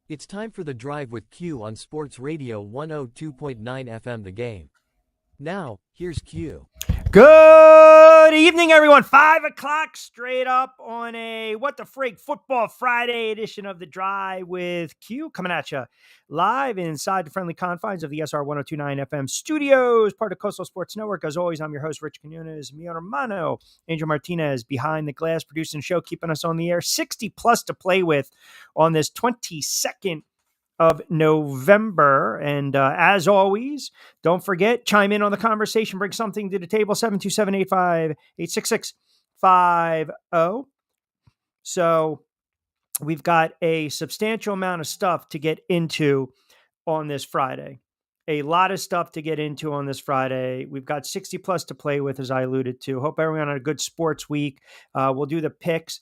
It's time for The Drive with Q on Sports Radio 102.9 FM The Game. Now, here's Q. Good evening, everyone. 5 o'clock straight up on a What the Frig Football Friday edition of The Drive with Q, coming at you live inside the friendly confines of the SR 102.9 FM studios, part of Coastal Sports Network. As always, I'm your host, Rich Quinones, mi hermano, Angel Martinez, behind the glass, producing the show, keeping us on the air. 60 plus to play with on this 22nd of November. And as always, don't forget, chime in on the conversation, bring something to the table, 727-858-6650. So we've got a substantial amount of stuff to get into on this Friday. A lot of stuff to get into on this Friday. We've got 60 plus to play with, as I alluded to. Hope everyone had a good sports week. We'll do the picks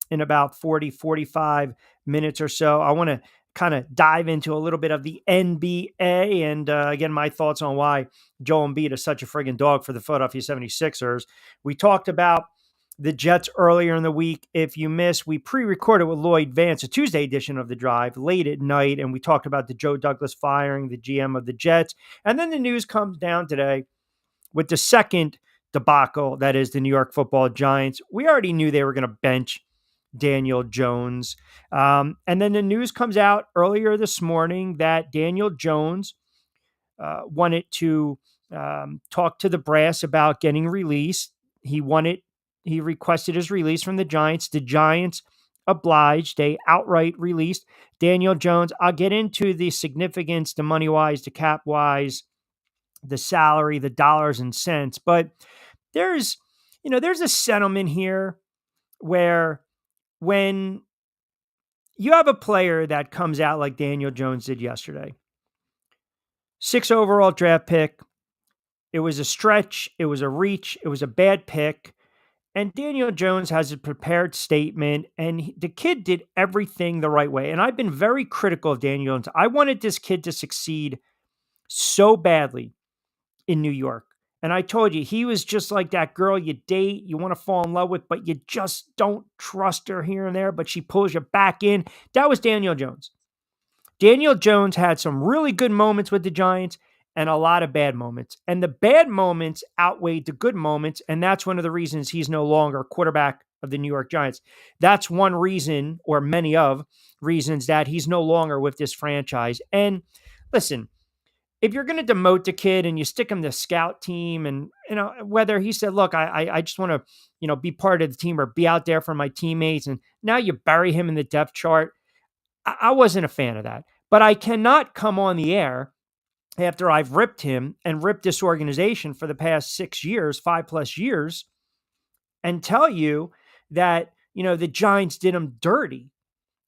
in about 45 minutes or so. I want to kind of dive into a little bit of the NBA and again, my thoughts on why Joel Embiid is such a friggin' dog for the Philadelphia 76ers. We talked about the Jets earlier in the week. If you missed, we pre-recorded with Lloyd Vance, a Tuesday edition of The Drive, late at night, and we talked about the Joe Douglas firing, the GM of the Jets. And then the news comes down today with the second debacle, that is the New York Football Giants. We already knew they were going to bench Daniel Jones. And then the news comes out earlier this morning that Daniel Jones wanted to talk to the brass about getting released. He requested his release from the Giants. The Giants obliged. They outright released Daniel Jones. I'll get into the significance, the money-wise, the cap-wise, the salary, the dollars and cents. But there's a sentiment here where when you have a player that comes out like Daniel Jones did yesterday, 6 overall draft pick, it was a stretch, it was a reach, it was a bad pick, and Daniel Jones has a prepared statement, and the kid did everything the right way. And I've been very critical of Daniel Jones. I wanted this kid to succeed so badly in New York. And I told you, he was just like that girl you date, you want to fall in love with, but you just don't trust her here and there, but she pulls you back in. That was Daniel Jones. Daniel Jones had some really good moments with the Giants and a lot of bad moments. And the bad moments outweighed the good moments, and that's one of the reasons he's no longer quarterback of the New York Giants. That's one reason, or many of reasons, that he's no longer with this franchise. And listen, if you're going to demote the kid and you stick him to scout team, and whether he said, look, I just want to, be part of the team or be out there for my teammates, and now you bury him in the depth chart. I wasn't a fan of that, but I cannot come on the air after I've ripped him and ripped this organization for the past 6 years, 5+ years, and tell you that, the Giants did him dirty.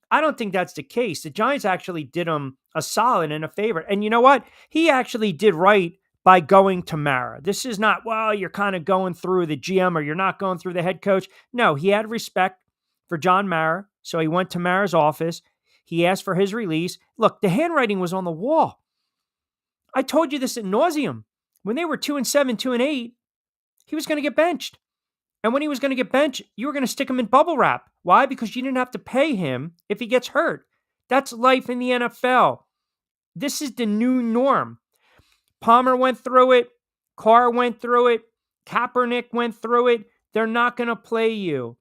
I don't think that's the case. The Giants actually did him a solid and a favor. And you know what? He actually did right by going to Mara. This is not, well, you're kind of going through the GM or you're not going through the head coach. No, he had respect for John Mara. So he went to Mara's office. He asked for his release. Look, the handwriting was on the wall. I told you this ad nauseum. When they were 2-7, 2-8, he was going to get benched. And when he was going to get benched, you were going to stick him in bubble wrap. Why? Because you didn't have to pay him if he gets hurt. That's life in the NFL. This is the new norm. Palmer went through it. Carr went through it. Kaepernick went through it. They're not going to play you.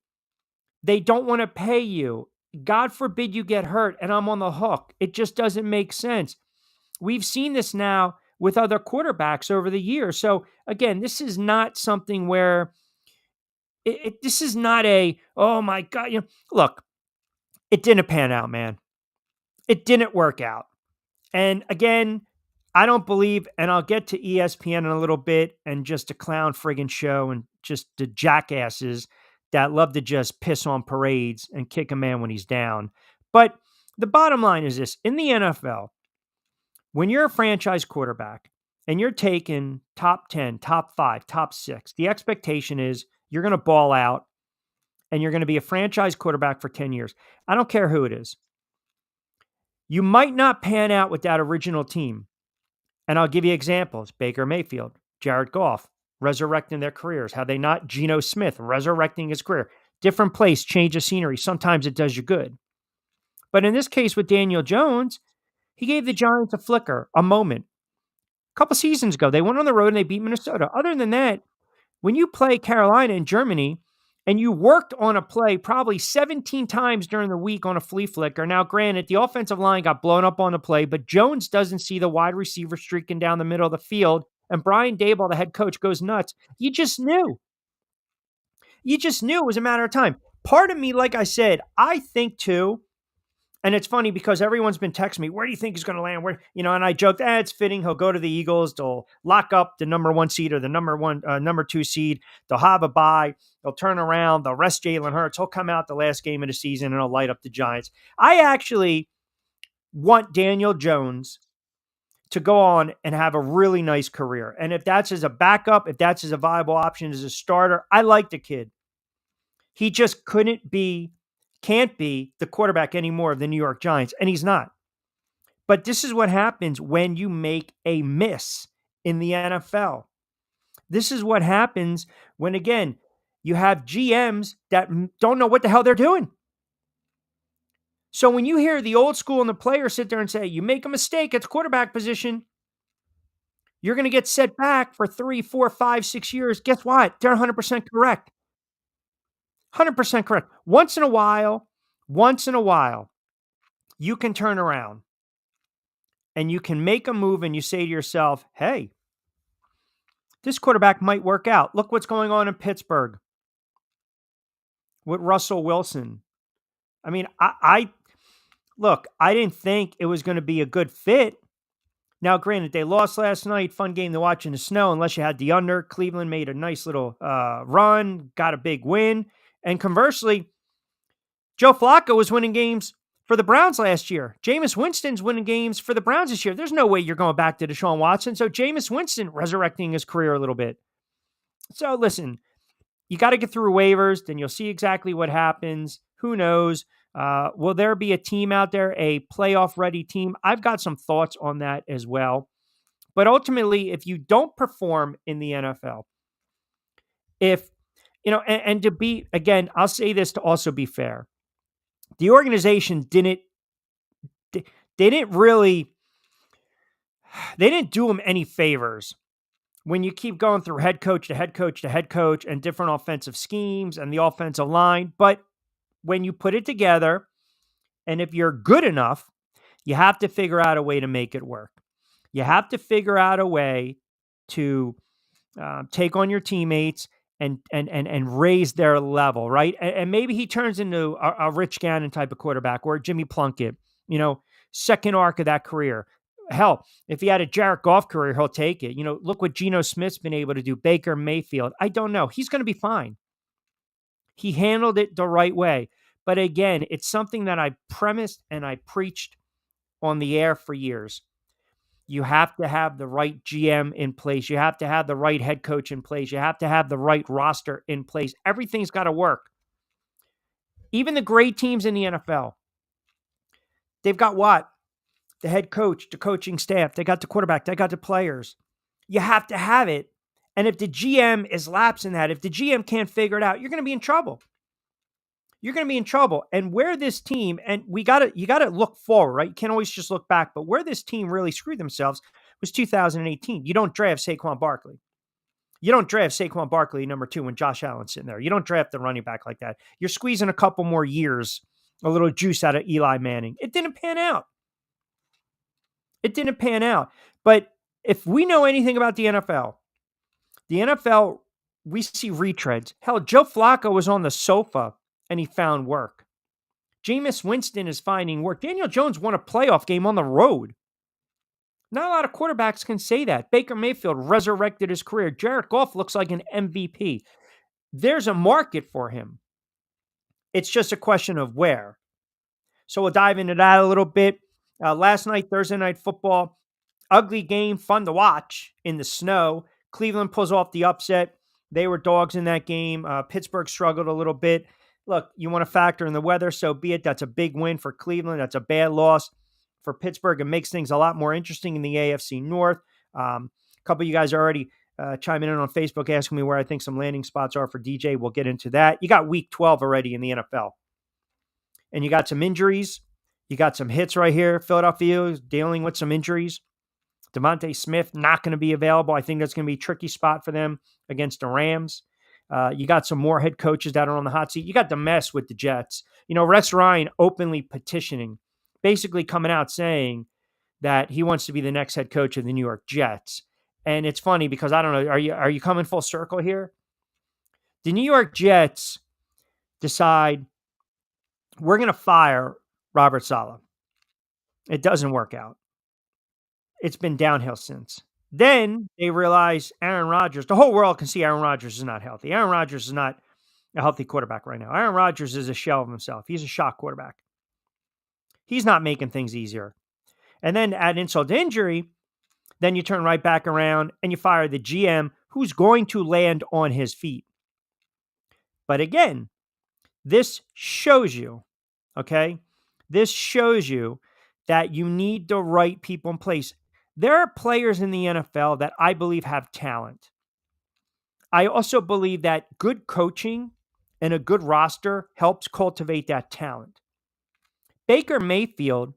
They don't want to pay you. God forbid you get hurt and I'm on the hook. It just doesn't make sense. We've seen this now with other quarterbacks over the years. So again, this is not something where this is not a, oh my God, look, it didn't pan out, man. It didn't work out. And again, I don't believe, and I'll get to ESPN in a little bit and just a clown friggin' show and just the jackasses that love to just piss on parades and kick a man when he's down. But the bottom line is this: in the NFL, when you're a franchise quarterback and you're taking top 10, top 5, top 6, the expectation is you're going to ball out and you're going to be a franchise quarterback for 10 years. I don't care who it is. You might not pan out with that original team. And I'll give you examples. Baker Mayfield, Jared Goff, resurrecting their careers. How they not? Geno Smith, resurrecting his career. Different place, change of scenery. Sometimes it does you good. But in this case with Daniel Jones, he gave the Giants a flicker, a moment. A couple seasons ago, they went on the road and they beat Minnesota. Other than that, when you play Carolina and Germany and you worked on a play probably 17 times during the week on a flea flicker. Now, granted, the offensive line got blown up on the play, but Jones doesn't see the wide receiver streaking down the middle of the field, and Brian Daboll, the head coach, goes nuts. You just knew. You just knew it was a matter of time. Part of me, like I said, I think too, and it's funny because everyone's been texting me, where do you think he's going to land? Where, and I joked, it's fitting. He'll go to the Eagles. They'll lock up the number 1 seed or the number 2 seed. They'll have a bye. They'll turn around. They'll rest Jalen Hurts. He'll come out the last game of the season and he'll light up the Giants. I actually want Daniel Jones to go on and have a really nice career. And if that's as a backup, if that's as a viable option as a starter, I like the kid. He just can't be the quarterback anymore of the New York Giants, and he's not. But this is what happens when you make a miss in the NFL. This is what happens when, again, you have GMs that don't know what the hell they're doing. So when you hear the old school and the players sit there and say, you make a mistake at the quarterback position, you're going to get set back for 3, 4, 5, 6 years. Guess what? They're 100% correct. 100% correct. Once in a while, you can turn around and you can make a move and you say to yourself, hey, this quarterback might work out. Look what's going on in Pittsburgh with Russell Wilson. I mean, I didn't think it was going to be a good fit. Now, granted, they lost last night. Fun game to watch in the snow, unless you had the under. Cleveland made a nice little run, got a big win. And conversely, Joe Flacco was winning games for the Browns last year. Jameis Winston's winning games for the Browns this year. There's no way you're going back to Deshaun Watson. So Jameis Winston resurrecting his career a little bit. So listen, you got to get through waivers, then you'll see exactly what happens. Who knows? Will there be a team out there, a playoff-ready team? I've got some thoughts on that as well. But ultimately, if you don't perform in the NFL, and to be, again, I'll say this to also be fair. The organization didn't do him any favors when you keep going through head coach to head coach to head coach and different offensive schemes and the offensive line. But when you put it together, and if you're good enough, you have to figure out a way to make it work. You have to figure out a way to take on your teammates and raise their level, right? And maybe he turns into a Rich Gannon type of quarterback or Jimmy Plunkett, second arc of that career. Hell, if he had a Jared Goff career, he'll take it. Look what Geno Smith's been able to do. Baker Mayfield. I don't know. He's going to be fine. He handled it the right way. But again, it's something that I premised and I preached on the air for years. You have to have the right GM in place. You have to have the right head coach in place. You have to have the right roster in place. Everything's got to work. Even the great teams in the NFL, they've got what? The head coach, the coaching staff. They got the quarterback. They got the players. You have to have it. And if the GM is lapsing that, if the GM can't figure it out, you're going to be in trouble. You're going to be in trouble. And where this team, and you got to look forward, right? You can't always just look back, but where this team really screwed themselves was 2018. You don't draft Saquon Barkley. You don't draft Saquon Barkley number 2 when Josh Allen's sitting there. You don't draft the running back like that. You're squeezing a couple more years, a little juice out of Eli Manning. It didn't pan out. But if we know anything about the NFL, we see retreads. Hell, Joe Flacco was on the sofa and he found work. Jameis Winston is finding work. Daniel Jones won a playoff game on the road. Not a lot of quarterbacks can say that. Baker Mayfield resurrected his career. Jared Goff looks like an MVP. There's a market for him. It's just a question of where. So we'll dive into that a little bit. Last night, Thursday Night Football, ugly game, fun to watch in the snow. Cleveland pulls off the upset. They were dogs in that game. Pittsburgh struggled a little bit. Look, you want to factor in the weather, so be it. That's a big win for Cleveland. That's a bad loss for Pittsburgh. It makes things a lot more interesting in the AFC North. A couple of you guys are already chiming in on Facebook asking me where I think some landing spots are for DJ. We'll get into that. You got week 12 already in the NFL. And you got some injuries. You got some hits right here. Philadelphia is dealing with some injuries. Devontae Smith not going to be available. I think that's going to be a tricky spot for them against the Rams. You got some more head coaches that are on the hot seat. You got the mess with the Jets. Rex Ryan openly petitioning, basically coming out saying that he wants to be the next head coach of the New York Jets. And it's funny because I don't know, are you coming full circle here? The New York Jets decide we're going to fire Robert Saleh. It doesn't work out. It's been downhill since. Then they realize Aaron Rodgers, the whole world can see Aaron Rodgers is not healthy. Aaron Rodgers is not a healthy quarterback right now. Aaron Rodgers is a shell of himself. He's a shock quarterback. He's not making things easier. And then add insult to injury, then you turn right back around and you fire the GM who's going to land on his feet. But again, this shows you, okay? This shows you that you need the right people in place. There are players in the NFL that I believe have talent. I also believe that good coaching and a good roster helps cultivate that talent. Baker Mayfield,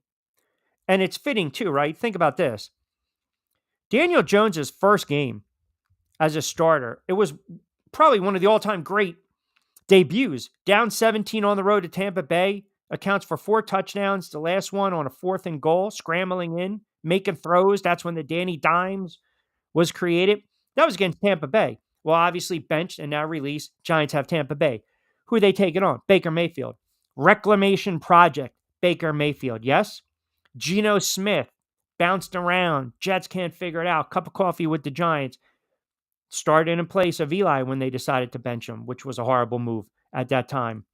and it's fitting too, right? Think about this. Daniel Jones's first game as a starter, it was probably one of the all-time great debuts. Down 17 on the road to Tampa Bay, accounts for 4 touchdowns. The last one on a 4th and goal, scrambling in, making throws. That's when the Danny Dimes was created. That was against Tampa Bay. Well, obviously benched and now released. Giants have Tampa Bay. Who are they taking on? Baker Mayfield. Reclamation project, Baker Mayfield. Yes? Geno Smith bounced around. Jets can't figure it out. Cup of coffee with the Giants. Started in place of Eli when they decided to bench him, which was a horrible move at that time.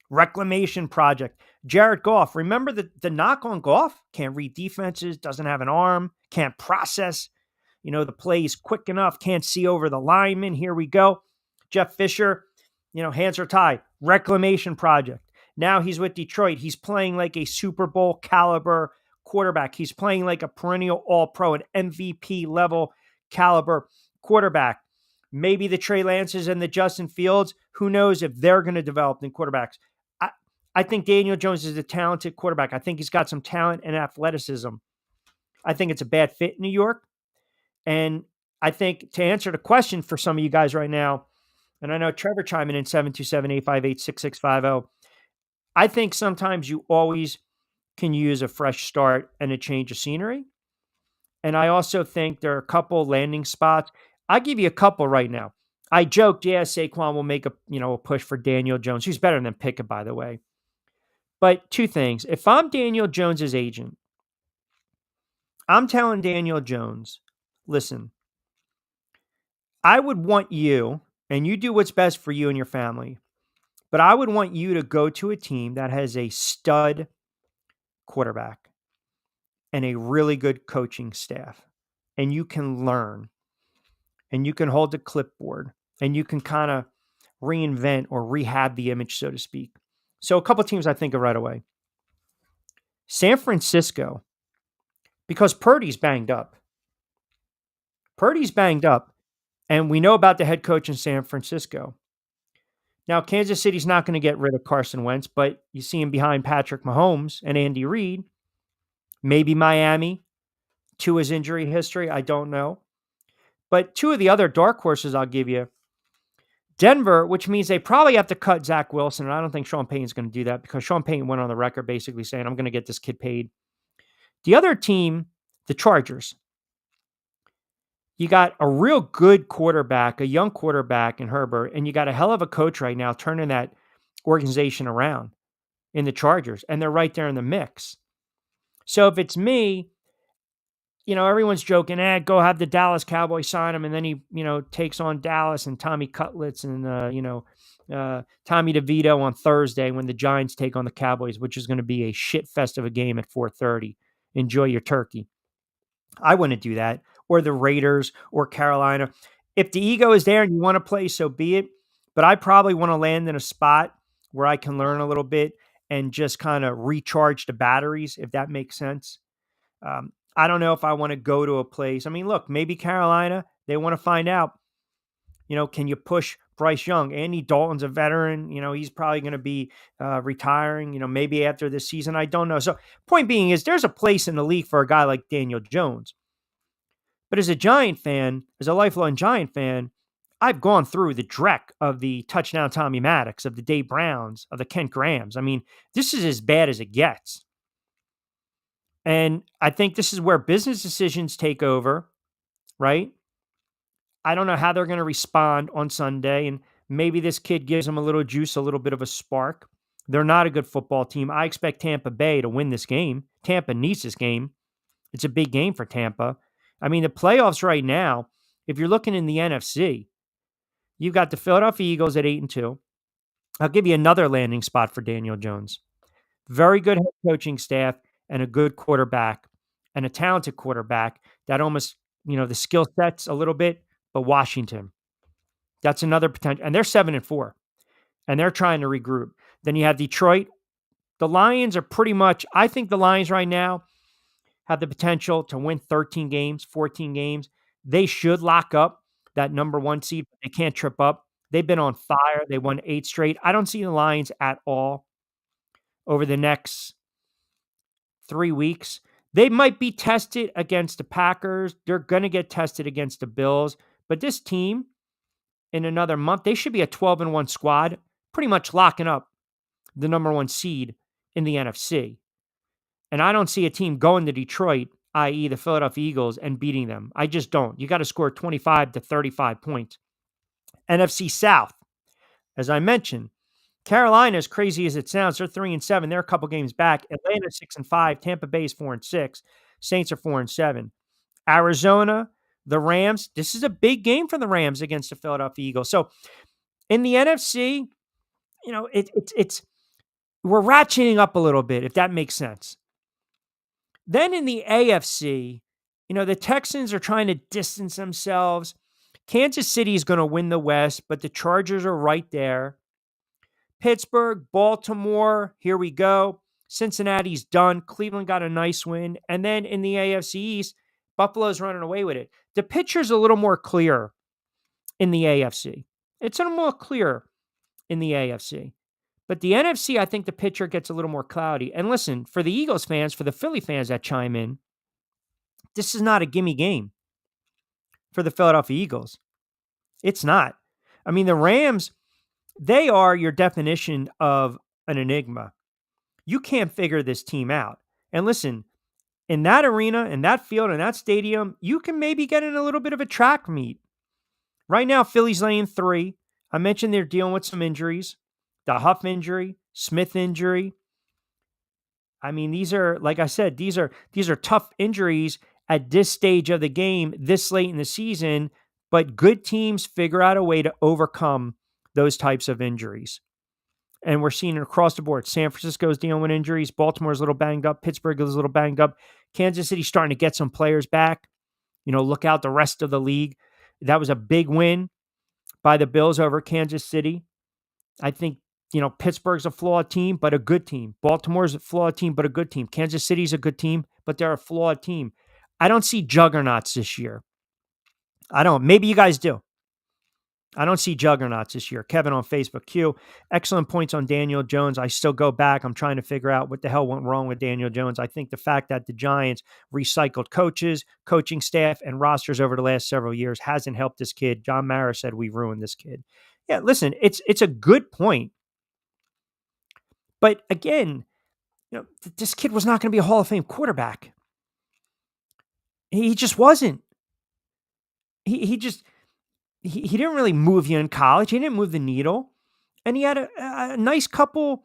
Reclamation project. Jared Goff. Remember the knock on Goff? Can't read defenses, doesn't have an arm, can't process, the plays quick enough, can't see over the lineman. Here we go. Jeff Fisher, hands are tied. Reclamation project. Now he's with Detroit. He's playing like a Super Bowl caliber quarterback. He's playing like a perennial All-Pro, an MVP level caliber quarterback. Maybe the Trey Lances and the Justin Fields, who knows if they're going to develop in quarterbacks. I think Daniel Jones is a talented quarterback. I think he's got some talent and athleticism. I think it's a bad fit in New York. And I think to answer the question for some of you guys right now, and I know Trevor chiming in 727-858-6650, I think sometimes you always can use a fresh start and a change of scenery. And I also think there are a couple landing spots. I'll give you a couple right now. I joked, Saquon will make a push for Daniel Jones. He's better than Pickett, by the way. But 2 things. If I'm Daniel Jones's agent, I'm telling Daniel Jones, listen, I would want you, and you do what's best for you and your family, but I would want you to go to a team that has a stud quarterback and a really good coaching staff, and you can learn, and you can hold the clipboard, and you can kind of reinvent or rehab the image, so to speak. So a couple teams I think of right away. San Francisco, because Purdy's banged up. And we know about the head coach in San Francisco. Now, Kansas City's not going to get rid of Carson Wentz, but you see him behind Patrick Mahomes and Andy Reid. Maybe Miami, to his injury history, I don't know. But 2 of the other dark horses I'll give you, Denver, which means they probably have to cut Zach Wilson, and I don't think Sean Payton's going to do that because Sean Payton went on the record basically saying, I'm going to get this kid paid. The other team, the Chargers. You got a real good quarterback, a young quarterback in Herbert, and you got a hell of a coach right now turning that organization around in the Chargers, and they're right there in the mix. So if it's me, everyone's joking, go have the Dallas Cowboys sign him, and then he, takes on Dallas and Tommy Cutlets and, Tommy DeVito on Thursday when the Giants take on the Cowboys, which is going to be a shit fest of a game at 4:30. Enjoy your turkey. I wouldn't do that. Or the Raiders or Carolina. If the ego is there and you want to play, so be it. But I probably want to land in a spot where I can learn a little bit and just kind of recharge the batteries, if that makes sense. I don't know if I want to go to a place. I mean, look, maybe Carolina, they want to find out. Can you push Bryce Young? Andy Dalton's a veteran. He's probably going to be retiring, maybe after this season. I don't know. So, point being is there's a place in the league for a guy like Daniel Jones. But as a Giant fan, as a lifelong Giant fan, I've gone through the dreck of the touchdown Tommy Maddox, of the Dave Browns, of the Kent Grahams. I mean, this is as bad as it gets. And I think this is where business decisions take over, right? I don't know how they're going to respond on Sunday. And maybe this kid gives them a little juice, a little bit of a spark. They're not a good football team. I expect Tampa Bay to win this game. Tampa needs this game. It's a big game for Tampa. I mean, the playoffs right now, if you're looking in the NFC, you've got the Philadelphia Eagles at 8-2. I'll give you another landing spot for Daniel Jones. Very good head coaching staff and a good quarterback and a talented quarterback that almost, the skill sets a little bit, but Washington. That's another potential. And they're 7-4 and they're trying to regroup. Then you have Detroit. The Lions are pretty much, I think the Lions right now have the potential to win 13 games, 14 games. They should lock up that number 1 seed, but they can't trip up. They've been on fire. They won 8 straight. I don't see the Lions at all over the next 3 weeks. They might be tested against the Packers. They're going to get tested against the Bills. But this team, in another month, they should be a 12-1 squad, pretty much locking up the number 1 seed in the NFC. And I don't see a team going to Detroit, i.e. the Philadelphia Eagles, and beating them. I just don't. You got to score 25 to 35 points. NFC South, as I mentioned, Carolina, as crazy as it sounds, they're 3-7. They're a couple games back. Atlanta 6-5. Tampa Bay is 4-6. Saints are 4-7. Arizona, the Rams. This is a big game for the Rams against the Philadelphia Eagles. So in the NFC, it's we're ratcheting up a little bit, if that makes sense. Then in the AFC, the Texans are trying to distance themselves. Kansas City is going to win the West, but the Chargers are right there. Pittsburgh, Baltimore, here we go. Cincinnati's done. Cleveland got a nice win. And then in the AFC East, Buffalo's running away with it. The picture's a little more clear in the AFC. It's a little more clear in the AFC. But the NFC, I think the picture gets a little more cloudy. And listen, for the Eagles fans, for the Philly fans that chime in, this is not a gimme game for the Philadelphia Eagles. It's not. I mean, the Rams, they are your definition of an enigma. You can't figure this team out. And listen, in that arena, in that field, in that stadium, you can maybe get in a little bit of a track meet. Right now, Philly's laying 3. I mentioned they're dealing with some injuries. The Huff injury, Smith injury. I mean, these are, like I said, these are tough injuries at this stage of the game, this late in the season, but good teams figure out a way to overcome those types of injuries. And we're seeing it across the board. San Francisco's dealing with injuries. Baltimore's a little banged up. Pittsburgh is a little banged up. Kansas City's starting to get some players back. Look out the rest of the league. That was a big win by the Bills over Kansas City. I think, Pittsburgh's a flawed team, but a good team. Baltimore's a flawed team, but a good team. Kansas City's a good team, but they're a flawed team. I don't see juggernauts this year. I don't. Maybe you guys do. I don't see juggernauts this year. Kevin on Facebook. Q, excellent points on Daniel Jones. I still go back. I'm trying to figure out what the hell went wrong with Daniel Jones. I think the fact that the Giants recycled coaches, coaching staff, and rosters over the last several years hasn't helped this kid. John Mara said we ruined this kid. Yeah, listen, it's a good point. But again, this kid was not going to be a Hall of Fame quarterback. He just wasn't. He didn't really move you in college. He didn't move the needle. And he had a nice couple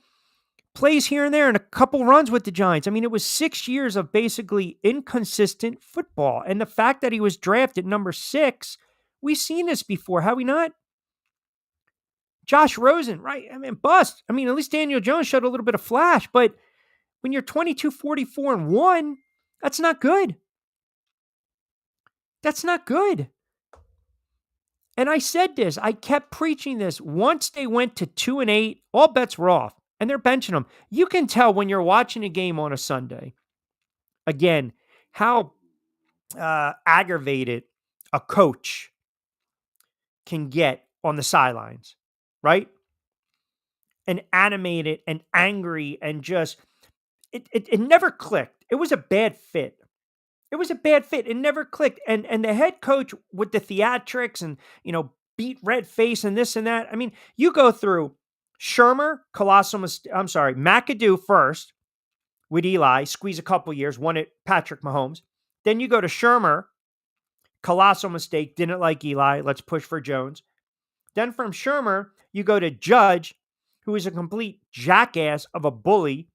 plays here and there and a couple runs with the Giants. I mean, it was 6 years of basically inconsistent football. And the fact that he was drafted number 6, we've seen this before, have we not? Josh Rosen, right? I mean, bust. I mean, at least Daniel Jones showed a little bit of flash, but when you're 22, 44, and 1, that's not good. That's not good. And I said this, I kept preaching this. Once they went to 2-8, all bets were off, and they're benching them. You can tell when you're watching a game on a Sunday, again, how aggravated a coach can get on the sidelines, right? And animated and angry and just it never clicked. It was a bad fit. It was a bad fit. It never clicked. And the head coach with the theatrics and beat red face and this and that. I mean, you go through Shermer, McAdoo first with Eli, squeeze a couple years, won it Patrick Mahomes. Then you go to Shermer, colossal mistake, didn't like Eli, let's push for Jones. Then from Shermer, you go to Judge, who is a complete jackass of a bully.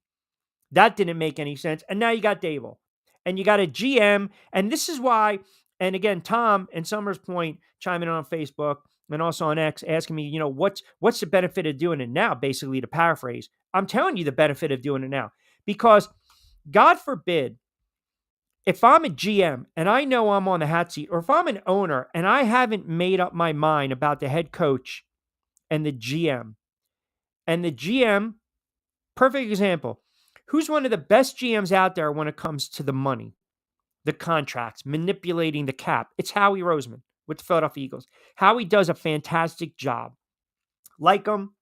That didn't make any sense. And now you got Dable. And you got a GM. And this is why, and again, Tom and Summers Point chiming in on Facebook and also on X asking me, what's the benefit of doing it now, basically to paraphrase. I'm telling you the benefit of doing it now. Because God forbid, if I'm a GM and I know I'm on the hot seat, or if I'm an owner and I haven't made up my mind about the head coach and the GM, perfect example, who's one of the best GMs out there when it comes to the money, the contracts, manipulating the cap? It's Howie Roseman with the Philadelphia Eagles. Howie does a fantastic job. Like him,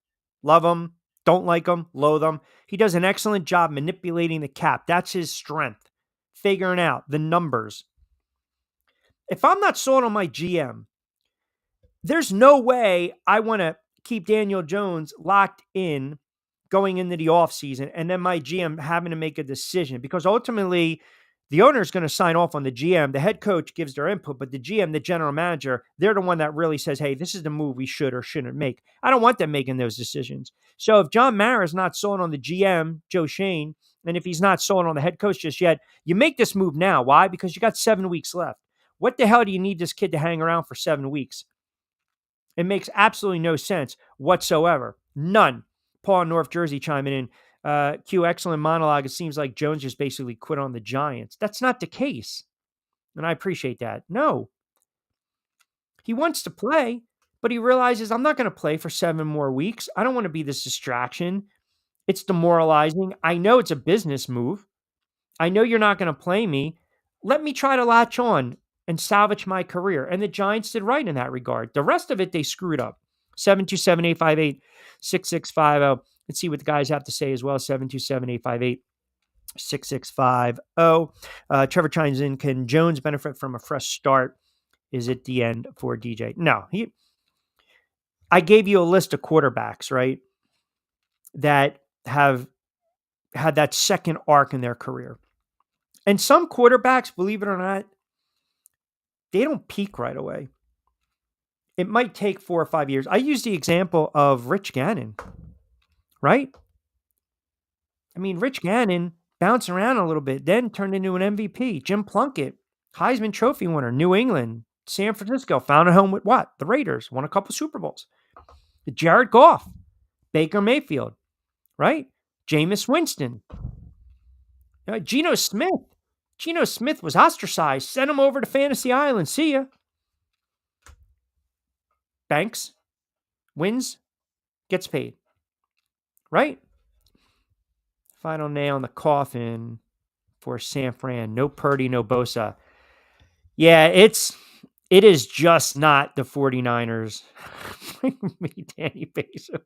love him, don't like him, loathe him. He does an excellent job manipulating the cap. That's his strength, figuring out the numbers. If I'm not sold on my GM, there's no way I want to keep Daniel Jones locked in going into the offseason and then my GM having to make a decision, because ultimately the owner is going to sign off on the GM. The head coach gives their input, but the GM, the general manager, they're the one that really says, hey, this is the move we should or shouldn't make. I don't want them making those decisions. So if John Mara is not sold on the GM, Joe Schoen, and if he's not sold on the head coach just yet, you make this move now. Why? Because you got 7 weeks left. What the hell do you need this kid to hang around for 7 weeks? It makes absolutely no sense whatsoever. None. Paul in North Jersey chiming in. Q, excellent monologue. It seems like Jones just basically quit on the Giants. That's not the case. And I appreciate that. No. He wants to play, but he realizes I'm not going to play for 7 more weeks. I don't want to be this distraction. It's demoralizing. I know it's a business move. I know you're not going to play me. Let me try to latch on and salvage my career. And the Giants did right in that regard. The rest of it, they screwed up. 727-858-6650. Let's see what the guys have to say as well. 727-858-6650. Trevor chimes in. Can Jones benefit from a fresh start? Is it the end for DJ? No. I gave you a list of quarterbacks, right, that have had that second arc in their career. And some quarterbacks, believe it or not, they don't peak right away. It might take 4 or 5 years. I use the example of Rich Gannon, right? I mean, Rich Gannon bounced around a little bit, then turned into an MVP. Jim Plunkett, Heisman Trophy winner, New England, San Francisco, found a home with what? The Raiders, won a couple Super Bowls. Jared Goff, Baker Mayfield, right? Jameis Winston, Geno Smith. Geno Smith was ostracized. Send him over to Fantasy Island. See ya. Banks wins, gets paid, right? Final nail in the coffin for San Fran. No Purdy, no Bosa. Yeah, it is just not the 49ers. Bring me Danny Bezos.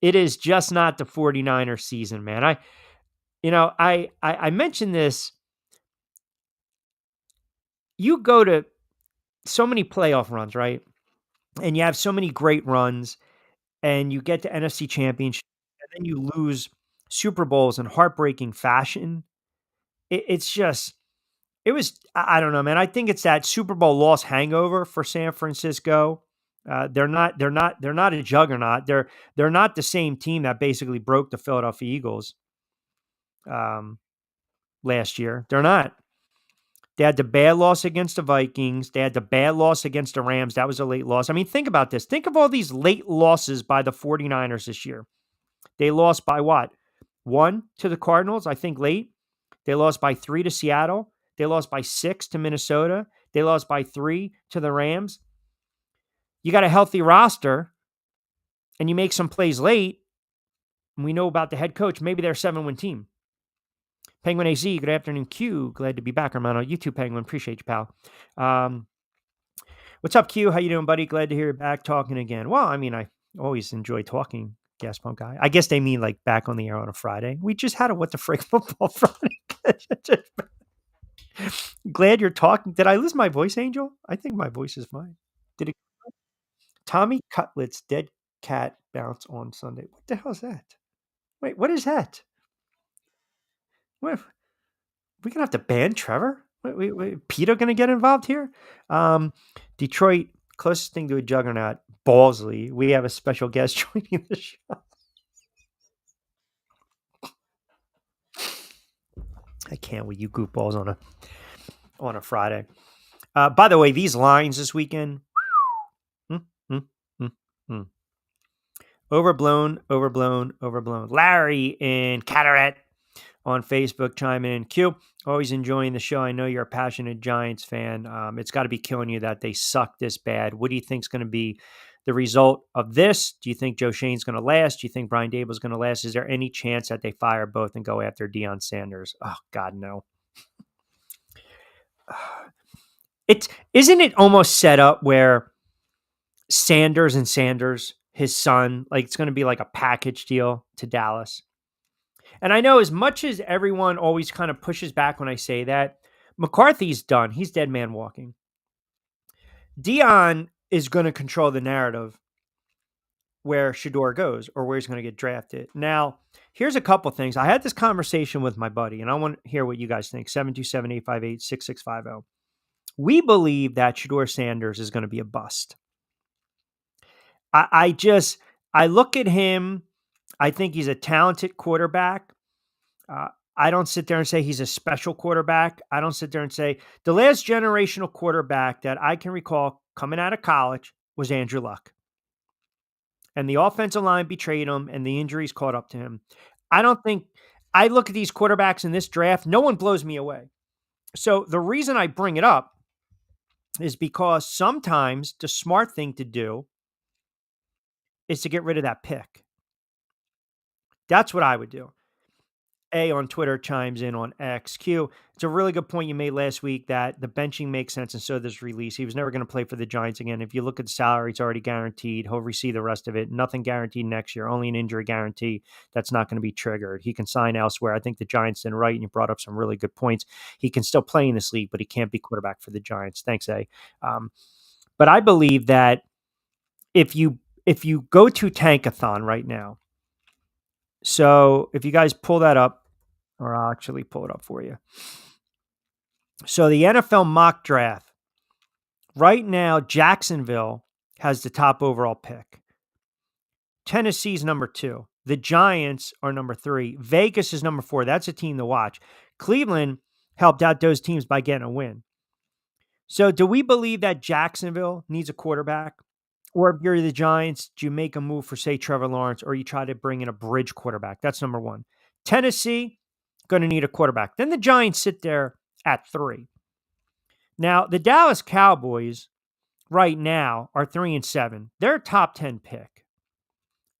It is just not the 49ers season, man. I mentioned this. You go to so many playoff runs, right? And you have so many great runs, and you get to NFC Championship, and then you lose Super Bowls in heartbreaking fashion. It was, I don't know, man. I think it's that Super Bowl loss hangover for San Francisco. They're not a juggernaut. They're not the same team that basically broke the Philadelphia Eagles last year. They're not. They had the bad loss against the Vikings. They had the bad loss against the Rams. That was a late loss. I mean, think about this. Think of all these late losses by the 49ers this year. They lost by what? 1 to the Cardinals, I think late. They lost by 3 to Seattle. They lost by 6 to Minnesota. They lost by 3 to the Rams. You got a healthy roster, and you make some plays late, and we know about the head coach. Maybe they're a 7-win team. Penguin AZ, good afternoon, Q. Glad to be back, Hermano. You too, Penguin. Appreciate you, pal. What's up, Q? How you doing, buddy? Glad to hear you back talking again. Well, I mean, I always enjoy talking, Gas Pump Guy. I guess they mean like back on the air on a Friday. We just had a What the Frick Football Friday. Glad you're talking. Did I lose my voice, Angel? I think my voice is fine. Did it? Tommy Cutlet's dead cat bounce on Sunday. What the hell is that? Wait, what is that? What, we gonna have to ban Trevor? Wait, Peter gonna get involved here? Detroit, closest thing to a juggernaut, Ballsley. We have a special guest joining the show. I can't with you goofballs on a Friday. By the way, these lines this weekend, mm, mm, mm, mm. Overblown. Larry in Cataract on Facebook chime in. Q, always enjoying the show. I know you're a passionate Giants fan. It's got to be killing you that they suck this bad. What do you think is going to be the result of this? Do you think Joe Shane's going to last? Do you think Brian Dable's going to last? Is there any chance that they fire both and go after Deion Sanders? Oh, God, no. Isn't it almost set up where Sanders, his son, like it's going to be like a package deal to Dallas? And I know as much as everyone always kind of pushes back when I say that, McCarthy's done. He's dead man walking. Deion is going to control the narrative where Shedeur goes or where he's going to get drafted. Now, here's a couple things. I had this conversation with my buddy, and I want to hear what you guys think. 727-858-6650. We believe that Shedeur Sanders is going to be a bust. I look at him. I think he's a talented quarterback. I don't sit there and say he's a special quarterback. I don't sit there and say the last generational quarterback that I can recall coming out of college was Andrew Luck. And the offensive line betrayed him and the injuries caught up to him. I look at these quarterbacks in this draft, no one blows me away. So the reason I bring it up is because sometimes the smart thing to do is to get rid of that pick. That's what I would do. A on Twitter chimes in on XQ. It's a really good point you made last week that the benching makes sense, and so does release. He was never going to play for the Giants again. If you look at the salary, it's already guaranteed. He'll receive the rest of it. Nothing guaranteed next year, only an injury guarantee that's not going to be triggered. He can sign elsewhere. I think the Giants did right, and you brought up some really good points. He can still play in this league, but he can't be quarterback for the Giants. Thanks, A. But I believe that if you go to Tankathon right now, so if you guys pull that up, or I'll actually pull it up for you. So the NFL mock draft, right now, Jacksonville has the top overall pick. Tennessee's number 2. The Giants are number 3. Vegas is number 4. That's a team to watch. Cleveland helped out those teams by getting a win. So do we believe that Jacksonville needs a quarterback? Or if you're the Giants, do you make a move for, say, Trevor Lawrence, or you try to bring in a bridge quarterback? That's number 1. Tennessee, going to need a quarterback. Then the Giants sit there at 3. Now, the Dallas Cowboys right now are 3-7. They're a top 10 pick.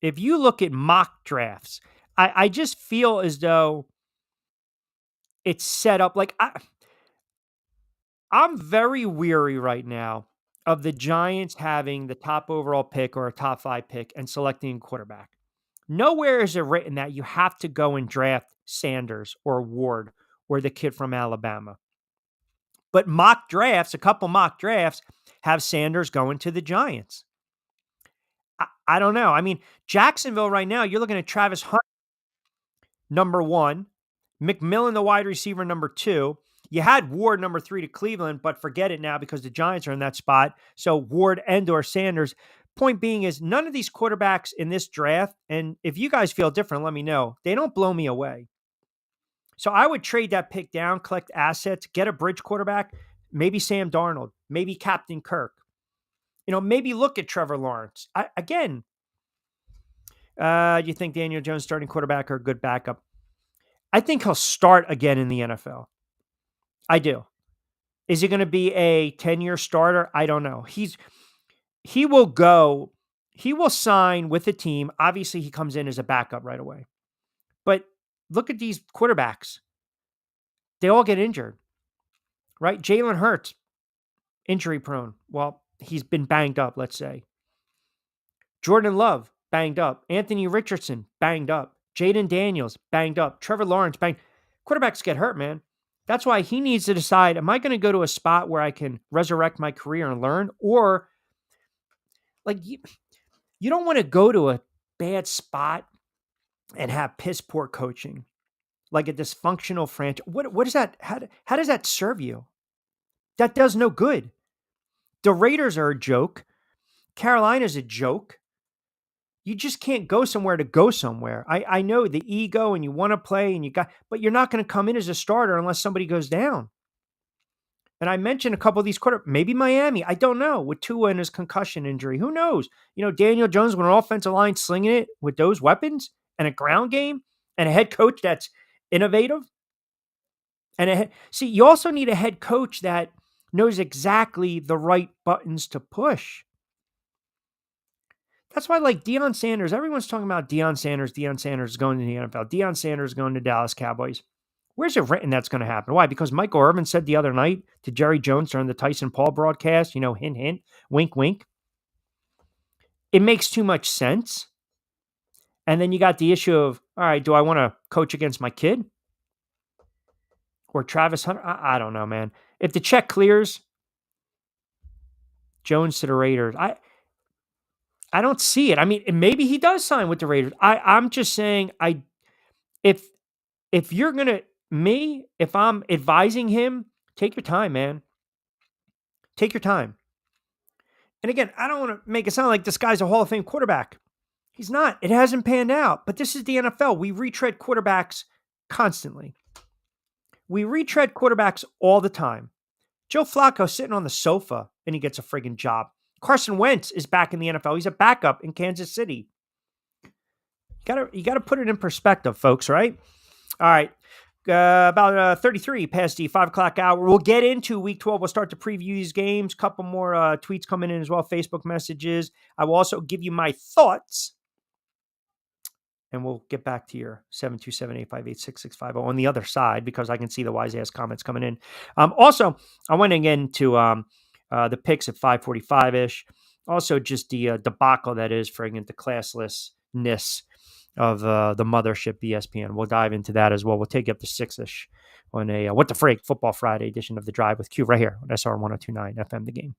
If you look at mock drafts, I just feel as though it's set up like I'm very weary right now of the Giants having the top overall pick or a top 5 pick and selecting a quarterback. Nowhere is it written that you have to go and draft Sanders or Ward or the kid from Alabama. But a couple mock drafts have Sanders going to the Giants. I don't know. I mean, Jacksonville right now, you're looking at Travis Hunt, number 1, McMillan, the wide receiver, number 2. You had Ward, number 3 to Cleveland, but forget it now because the Giants are in that spot. So Ward and/or Sanders. Point being is none of these quarterbacks in this draft, and if you guys feel different, let me know. They don't blow me away. So I would trade that pick down, collect assets, get a bridge quarterback, maybe Sam Darnold, maybe Captain Kirk. Maybe look at Trevor Lawrence. Do you think Daniel Jones starting quarterback or a good backup? I think he'll start again in the NFL. I do. Is he going to be a 10-year starter? I don't know. He will sign with the team. Obviously, he comes in as a backup right away. But look at these quarterbacks. They all get injured, right? Jalen Hurts, injury prone. Well, he's been banged up, let's say. Jordan Love, banged up. Anthony Richardson, banged up. Jaden Daniels, banged up. Trevor Lawrence, banged. Quarterbacks get hurt, man. That's why he needs to decide, am I going to go to a spot where I can resurrect my career and learn? Or, like, you don't want to go to a bad spot and have piss poor coaching, like a dysfunctional franchise. What is that? How does that serve you? That does no good. The Raiders are a joke. Carolina's a joke. You just can't go somewhere to go somewhere. I know the ego and you want to play but you're not going to come in as a starter unless somebody goes down. And I mentioned a couple of these maybe Miami. I don't know, with Tua and his concussion injury. Who knows? Daniel Jones with an offensive line slinging it with those weapons and a ground game and a head coach that's innovative. See, you also need a head coach that knows exactly the right buttons to push. That's why, like, Deion Sanders, everyone's talking about Deion Sanders is going to the NFL. Deion Sanders is going to Dallas Cowboys. Where's it written that's going to happen? Why? Because Michael Irvin said the other night to Jerry Jones during the Tyson Paul broadcast, hint, hint, wink, wink. It makes too much sense. And then you got the issue of, all right, do I want to coach against my kid? Or Travis Hunter? I don't know, man. If the check clears, Jones to the Raiders. I don't see it. I mean, maybe he does sign with the Raiders. I'm just saying, if you're going to, if I'm advising him, take your time, man. Take your time. And again, I don't want to make it sound like this guy's a Hall of Fame quarterback. He's not. It hasn't panned out. But this is the NFL. We retread quarterbacks constantly. We retread quarterbacks all the time. Joe Flacco sitting on the sofa and he gets a friggin' job. Carson Wentz is back in the NFL. He's a backup in Kansas City. You gotta put it in perspective, folks, right? All right. About 33 past the 5 o'clock hour. We'll get into Week 12. We'll start to preview these games. Couple more tweets coming in as well, Facebook messages. I will also give you my thoughts. And we'll get back to your 727-858-6650 on the other side because I can see the wise-ass comments coming in. Also, I went again to the picks at 5:45-ish. Also, just the debacle that is friggin' the classlessness of the mothership ESPN. We'll dive into that as well. We'll take you up to 6-ish on a What the Frig Football Friday edition of The Drive with Q right here on SR 1029 FM The Game.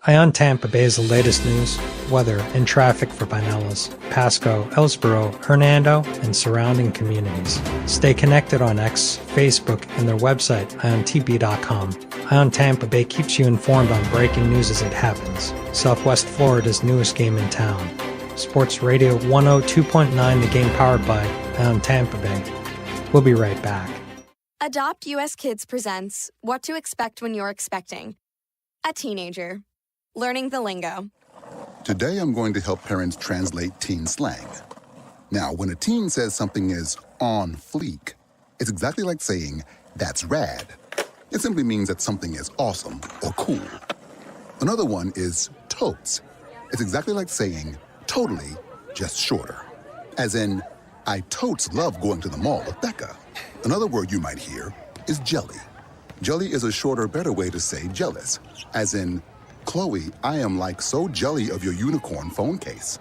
Ion Tampa Bay is the latest news, weather, and traffic for Pinellas, Pasco, Ellsboro, Hernando, and surrounding communities. Stay connected on X, Facebook, and their website, iontp.com. Ion Tampa Bay keeps you informed on breaking news as it happens. Southwest Florida's newest game in town. Sports Radio 102.9, The Game powered by Ion Tampa Bay. We'll be right back. Adopt US Kids presents What to Expect When You're Expecting. A teenager. Learning the lingo. Today I'm going to help parents translate teen slang. Now, when a teen says something is on fleek, it's exactly like saying, that's rad. It simply means that something is awesome or cool. Another one is totes. It's exactly like saying, totally, just shorter. As in, I totes love going to the mall with Becca. Another word you might hear is jelly. Jelly is a shorter, better way to say jealous. As in, Chloe, I am like so jelly of your unicorn phone case.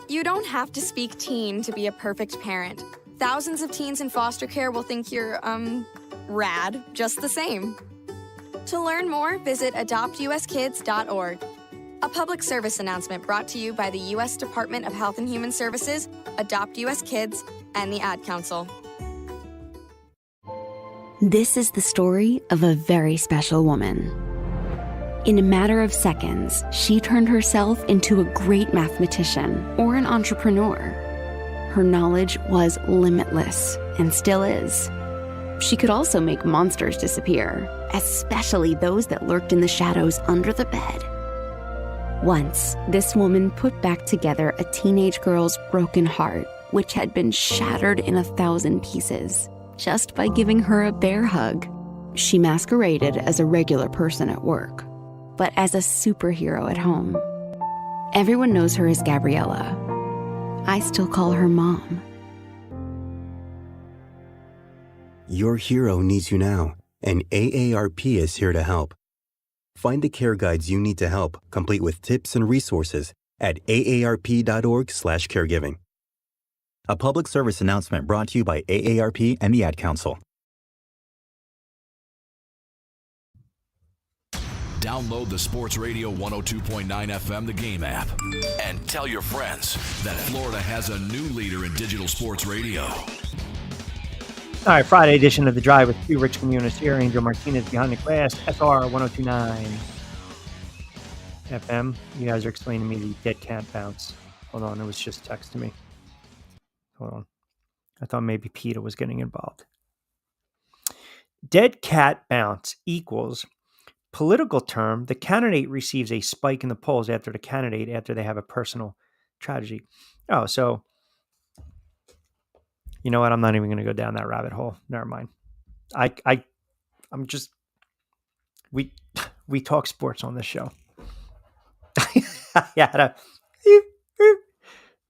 You don't have to speak teen to be a perfect parent. Thousands of teens in foster care will think you're, rad, just the same. To learn more, visit adoptuskids.org. A public service announcement brought to you by the U.S. Department of Health and Human Services, Adopt U.S. Kids, and the Ad Council. This is the story of a very special woman. In a matter of seconds, she turned herself into a great mathematician or an entrepreneur. Her knowledge was limitless and still is. She could also make monsters disappear, especially those that lurked in the shadows under the bed. Once, this woman put back together a teenage girl's broken heart, which had been shattered in 1,000 pieces, just by giving her a bear hug. She masqueraded as a regular person at work, but as a superhero at home. Everyone knows her as Gabriella. I still call her Mom. Your hero needs you now, and AARP is here to help. Find the care guides you need to help, complete with tips and resources at aarp.org/caregiving. A public service announcement brought to you by AARP and the Ad Council. Download the Sports Radio 102.9 FM The Game app and tell your friends that Florida has a new leader in digital sports radio. All right, Friday edition of The Drive with Q, Rich Communis here. Angel Martinez behind the glass, SR 102.9 FM. You guys are explaining to me the dead cat bounce. Hold on, it was just text to me. Hold on. I thought maybe PETA was getting involved. Dead cat bounce equals political term. The candidate receives a spike in the polls after they have a personal tragedy. Oh, so you know what? I'm not even going to go down that rabbit hole. Never mind. I'm just, we talk sports on this show. Yeah,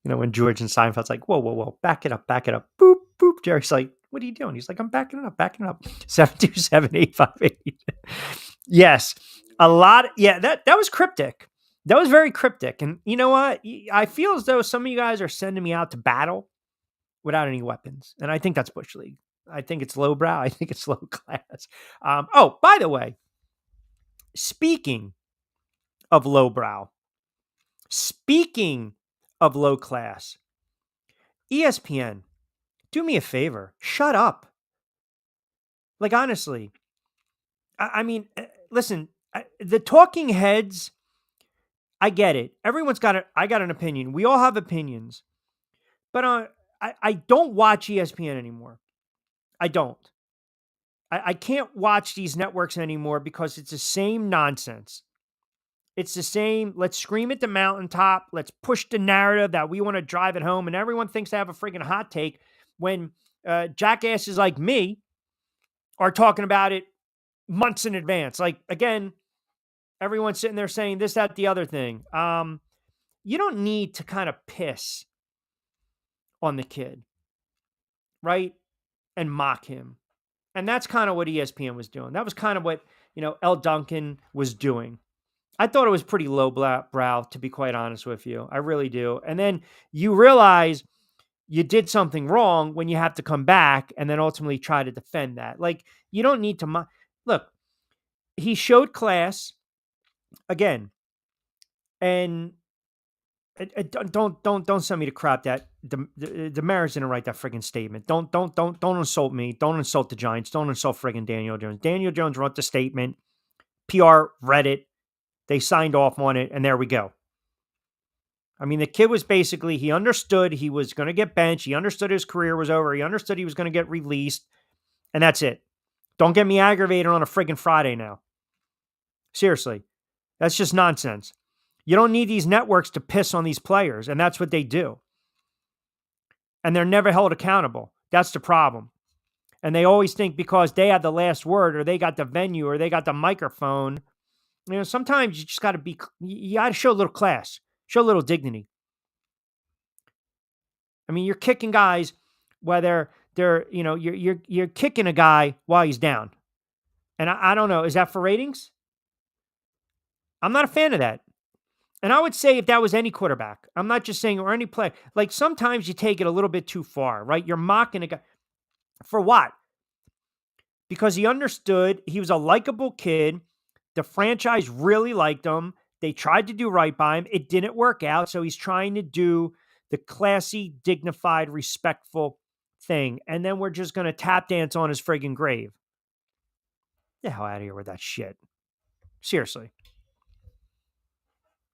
when George and Seinfeld's like, whoa, back it up. Boop, boop. Jerry's like, what are you doing? He's like, I'm backing it up. 727-858. Yes, a lot. Yeah, that was cryptic. That was very cryptic. And you know what? I feel as though some of you guys are sending me out to battle without any weapons. And I think that's Bush League. I think it's lowbrow. I think it's low class. Oh, by the way, speaking of lowbrow, speaking of low class, ESPN, do me a favor. Shut up. Like, honestly, I mean, listen, the talking heads, I get it. Everyone's got I got an opinion. We all have opinions. But I don't watch ESPN anymore. I don't. I can't watch these networks anymore because it's the same nonsense. It's the same, let's scream at the mountaintop. Let's push the narrative that we want to drive it home. And everyone thinks they have a friggin' hot take when jackasses like me are talking about it months in advance. Like, again, everyone's sitting there saying this, that, the other thing. You don't need to kind of piss on the kid, right? And mock him. And that's kind of what ESPN was doing. That was kind of what, El Duncan was doing. I thought it was pretty low brow, to be quite honest with you. I really do. And then you realize you did something wrong when you have to come back and then ultimately try to defend that. Like, you don't need to look. He showed class again, and don't send me to crap that the mayor's didn't write that friggin' statement. Don't insult me. Don't insult the Giants. Don't insult friggin' Daniel Jones. Daniel Jones wrote the statement. PR read it. They signed off on it, and there we go. I mean, the kid was basically, he understood he was going to get benched. He understood his career was over. He understood he was going to get released, and that's it. Don't get me aggravated on a friggin' Friday now. Seriously. That's just nonsense. You don't need these networks to piss on these players, and that's what they do. And they're never held accountable. That's the problem. And they always think because they have the last word or they got the venue or they got the microphone. Sometimes you just got to you got to show a little class, show a little dignity. I mean, you're kicking guys, whether they're, you're kicking a guy while he's down. And I don't know, is that for ratings? I'm not a fan of that. And I would say if that was any quarterback, I'm not just saying, or any player, like sometimes you take it a little bit too far, right? You're mocking a guy. For what? Because he understood he was a likable kid. The franchise really liked him. They tried to do right by him. It didn't work out. So he's trying to do the classy, dignified, respectful thing. And then we're just going to tap dance on his friggin' grave. Get the hell out of here with that shit. Seriously.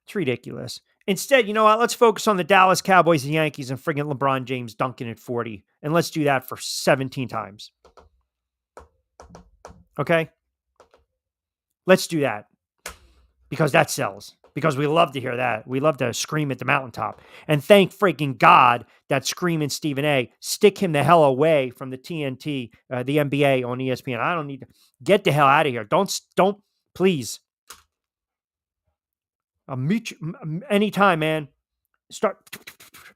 It's ridiculous. Instead, you know what? Let's focus on the Dallas Cowboys and Yankees and friggin' LeBron James dunking at 40. And let's do that for 17 times. Okay? Let's do that. Because that sells. Because we love to hear that. We love to scream at the mountaintop. And thank freaking God that screaming Stephen A. Stick him the hell away from the TNT, the NBA on ESPN. I don't need to get the hell out of here. Don't, please. I'll mute you anytime, man.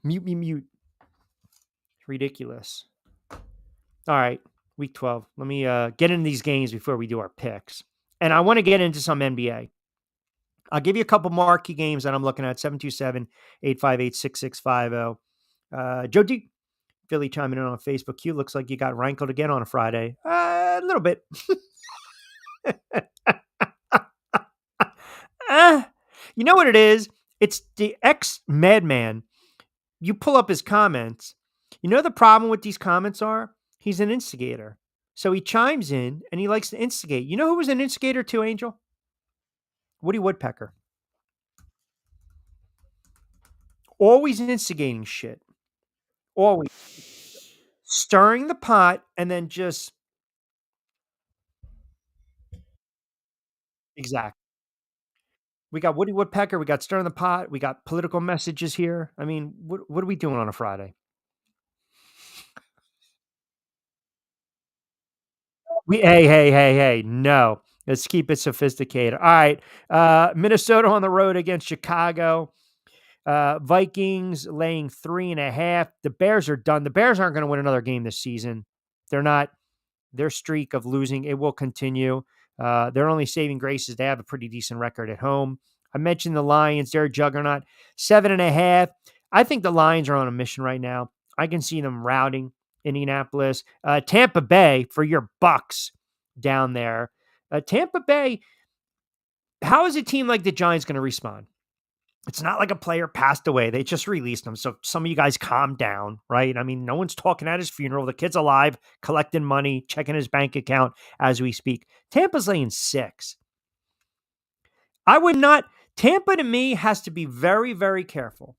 Mute me. It's ridiculous. All right, week 12. Let me get into these games before we do our picks. And I want to get into some NBA. I'll give you a couple marquee games that I'm looking at. 727-858-6650. Joe D. Philly chiming in on Facebook. Q, looks like you got rankled again on a Friday. A little bit. You know what it is? It's the ex-madman. You pull up his comments. You know the problem with these comments are? He's an instigator. So he chimes in and he likes to instigate. You know who was an instigator too, Angel? Woody Woodpecker. Always instigating shit. Always. Stirring the pot and then just... Exactly. We got Woody Woodpecker. We got stirring the pot. We got political messages here. I mean, what are we doing on a Friday? Hey. No. Let's keep it sophisticated. All right. Minnesota on the road against Chicago. Vikings laying 3.5. The Bears are done. The Bears aren't going to win another game this season. They're not. Their streak of losing, it will continue. Their only saving grace is they have a pretty decent record at home. I mentioned the Lions. They're a juggernaut. 7.5. I think the Lions are on a mission right now. I can see them routing Indianapolis. Tampa Bay for your Bucks down there. Tampa Bay, how is a team like the Giants going to respond? It's not like a player passed away. They just released him. So some of you guys calm down, right? I mean, no one's talking at his funeral. The kid's alive, collecting money, checking his bank account as we speak. Tampa's laying 6. I would not. Tampa to me has to be very, very careful.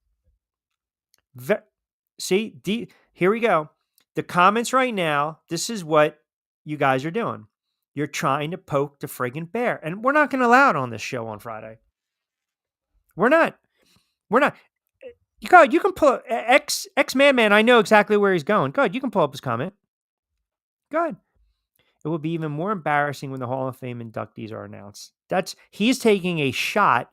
Here we go. The comments right now, this is what you guys are doing. You're trying to poke the friggin' bear. And we're not going to allow it on this show on Friday. We're not. God, you can pull up ex-madman. I know exactly where he's going. God, you can pull up his comment. God. It will be even more embarrassing when the Hall of Fame inductees are announced. He's taking a shot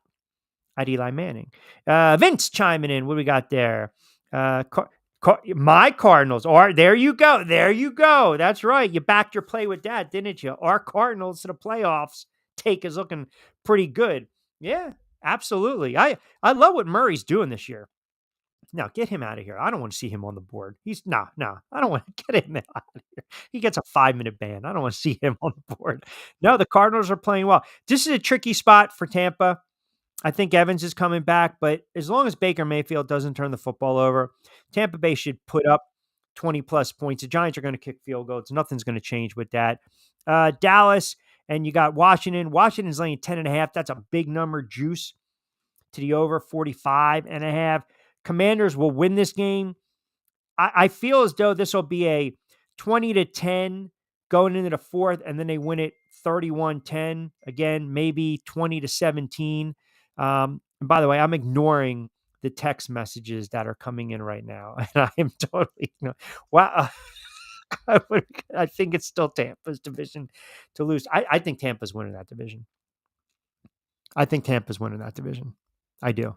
at Eli Manning. Vince chiming in. What do we got there? My Cardinals are there. You go. That's right. You backed your play with that, didn't you? Our Cardinals to the playoffs take is looking pretty good. Yeah, absolutely. I love what Murray's doing this year. Now get him out of here. I don't want to see him on the board. No. I don't want to get him out of here. He gets a 5-minute ban. I don't want to see him on the board. No, the Cardinals are playing well. This is a tricky spot for Tampa. I think Evans is coming back, but as long as Baker Mayfield doesn't turn the football over, Tampa Bay should put up 20-plus points. The Giants are going to kick field goals. Nothing's going to change with that. Dallas, and you got Washington. Washington's laying 10.5. That's a big number. Juice to the over, 45.5. Commanders will win this game. I feel as though this will be a 20-10 going into the fourth, and then they win it 31-10. Again, maybe 20-17. And by the way, I'm ignoring the text messages that are coming in right now. And I am totally, wow. I think it's still Tampa's division to lose. I think Tampa's winning that division. I do.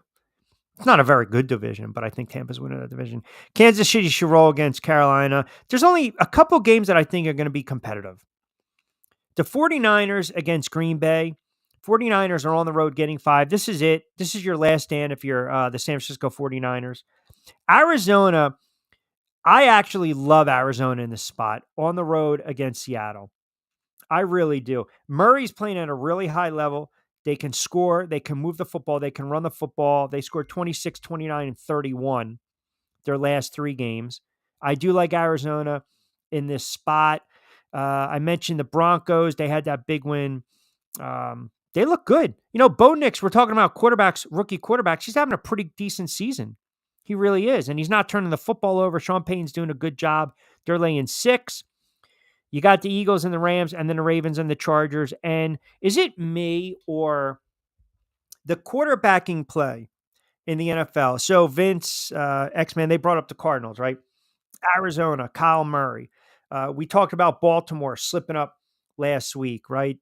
It's not a very good division, but I think Tampa's winning that division. Kansas City should roll against Carolina. There's only a couple games that I think are going to be competitive. The 49ers against Green Bay. 49ers are on the road getting 5. This is it. This is your last stand if you're the San Francisco 49ers. Arizona, I actually love Arizona in this spot on the road against Seattle. I really do. Murray's playing at a really high level. They can score. They can move the football. They can run the football. They scored 26, 29, and 31 their last 3 games. I do like Arizona in this spot. I mentioned the Broncos. They had that big win. They look good. Bo Nix, we're talking about quarterbacks, rookie quarterbacks. He's having a pretty decent season. He really is. And he's not turning the football over. Sean Payton's doing a good job. They're laying 6. You got the Eagles and the Rams and then the Ravens and the Chargers. And is it me or the quarterbacking play in the NFL? So Vince, X-Man, they brought up the Cardinals, right? Arizona, Kyle Murray. We talked about Baltimore slipping up last week, right?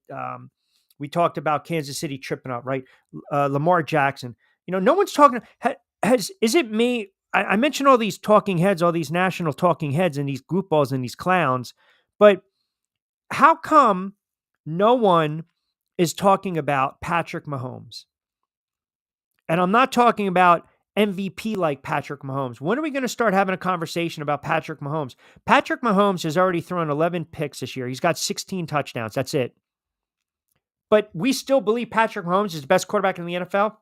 We talked about Kansas City tripping up, right? Lamar Jackson. No one's talking. Is it me? I mentioned all these talking heads, all these national talking heads and these goofballs and these clowns, but how come no one is talking about Patrick Mahomes. And I'm not talking about MVP like Patrick Mahomes. When are we going to start having a conversation about Patrick Mahomes? Patrick Mahomes has already thrown 11 picks this year. He's got 16 touchdowns. That's it. But we still believe Patrick Mahomes is the best quarterback in the NFL.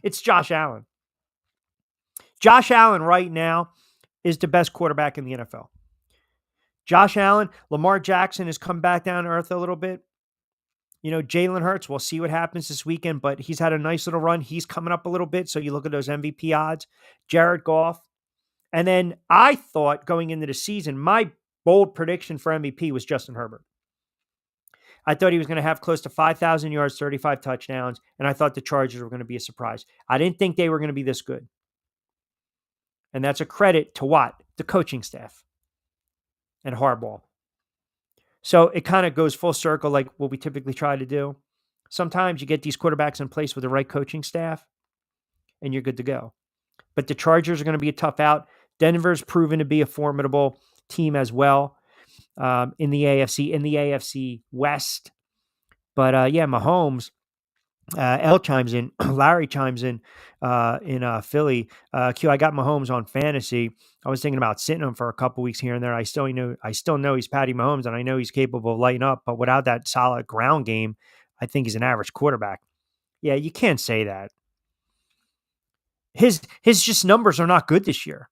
It's Josh Allen. Josh Allen right now is the best quarterback in the NFL. Josh Allen, Lamar Jackson has come back down to earth a little bit. Jalen Hurts, we'll see what happens this weekend, but he's had a nice little run. He's coming up a little bit. So you look at those MVP odds, Jared Goff. And then I thought going into the season, my bold prediction for MVP was Justin Herbert. I thought he was going to have close to 5,000 yards, 35 touchdowns, and I thought the Chargers were going to be a surprise. I didn't think they were going to be this good. And that's a credit to what? The coaching staff and Harbaugh. So it kind of goes full circle like what we typically try to do. Sometimes you get these quarterbacks in place with the right coaching staff and you're good to go. But the Chargers are going to be a tough out. Denver's proven to be a formidable team as well in the AFC West. But Mahomes, Larry chimes in Philly. Q, I got Mahomes on fantasy. I was thinking about sitting him for a couple weeks here and there. I still know he's Patty Mahomes, and I know he's capable of lighting up. But without that solid ground game, I think he's an average quarterback. Yeah, you can't say that. His just numbers are not good this year.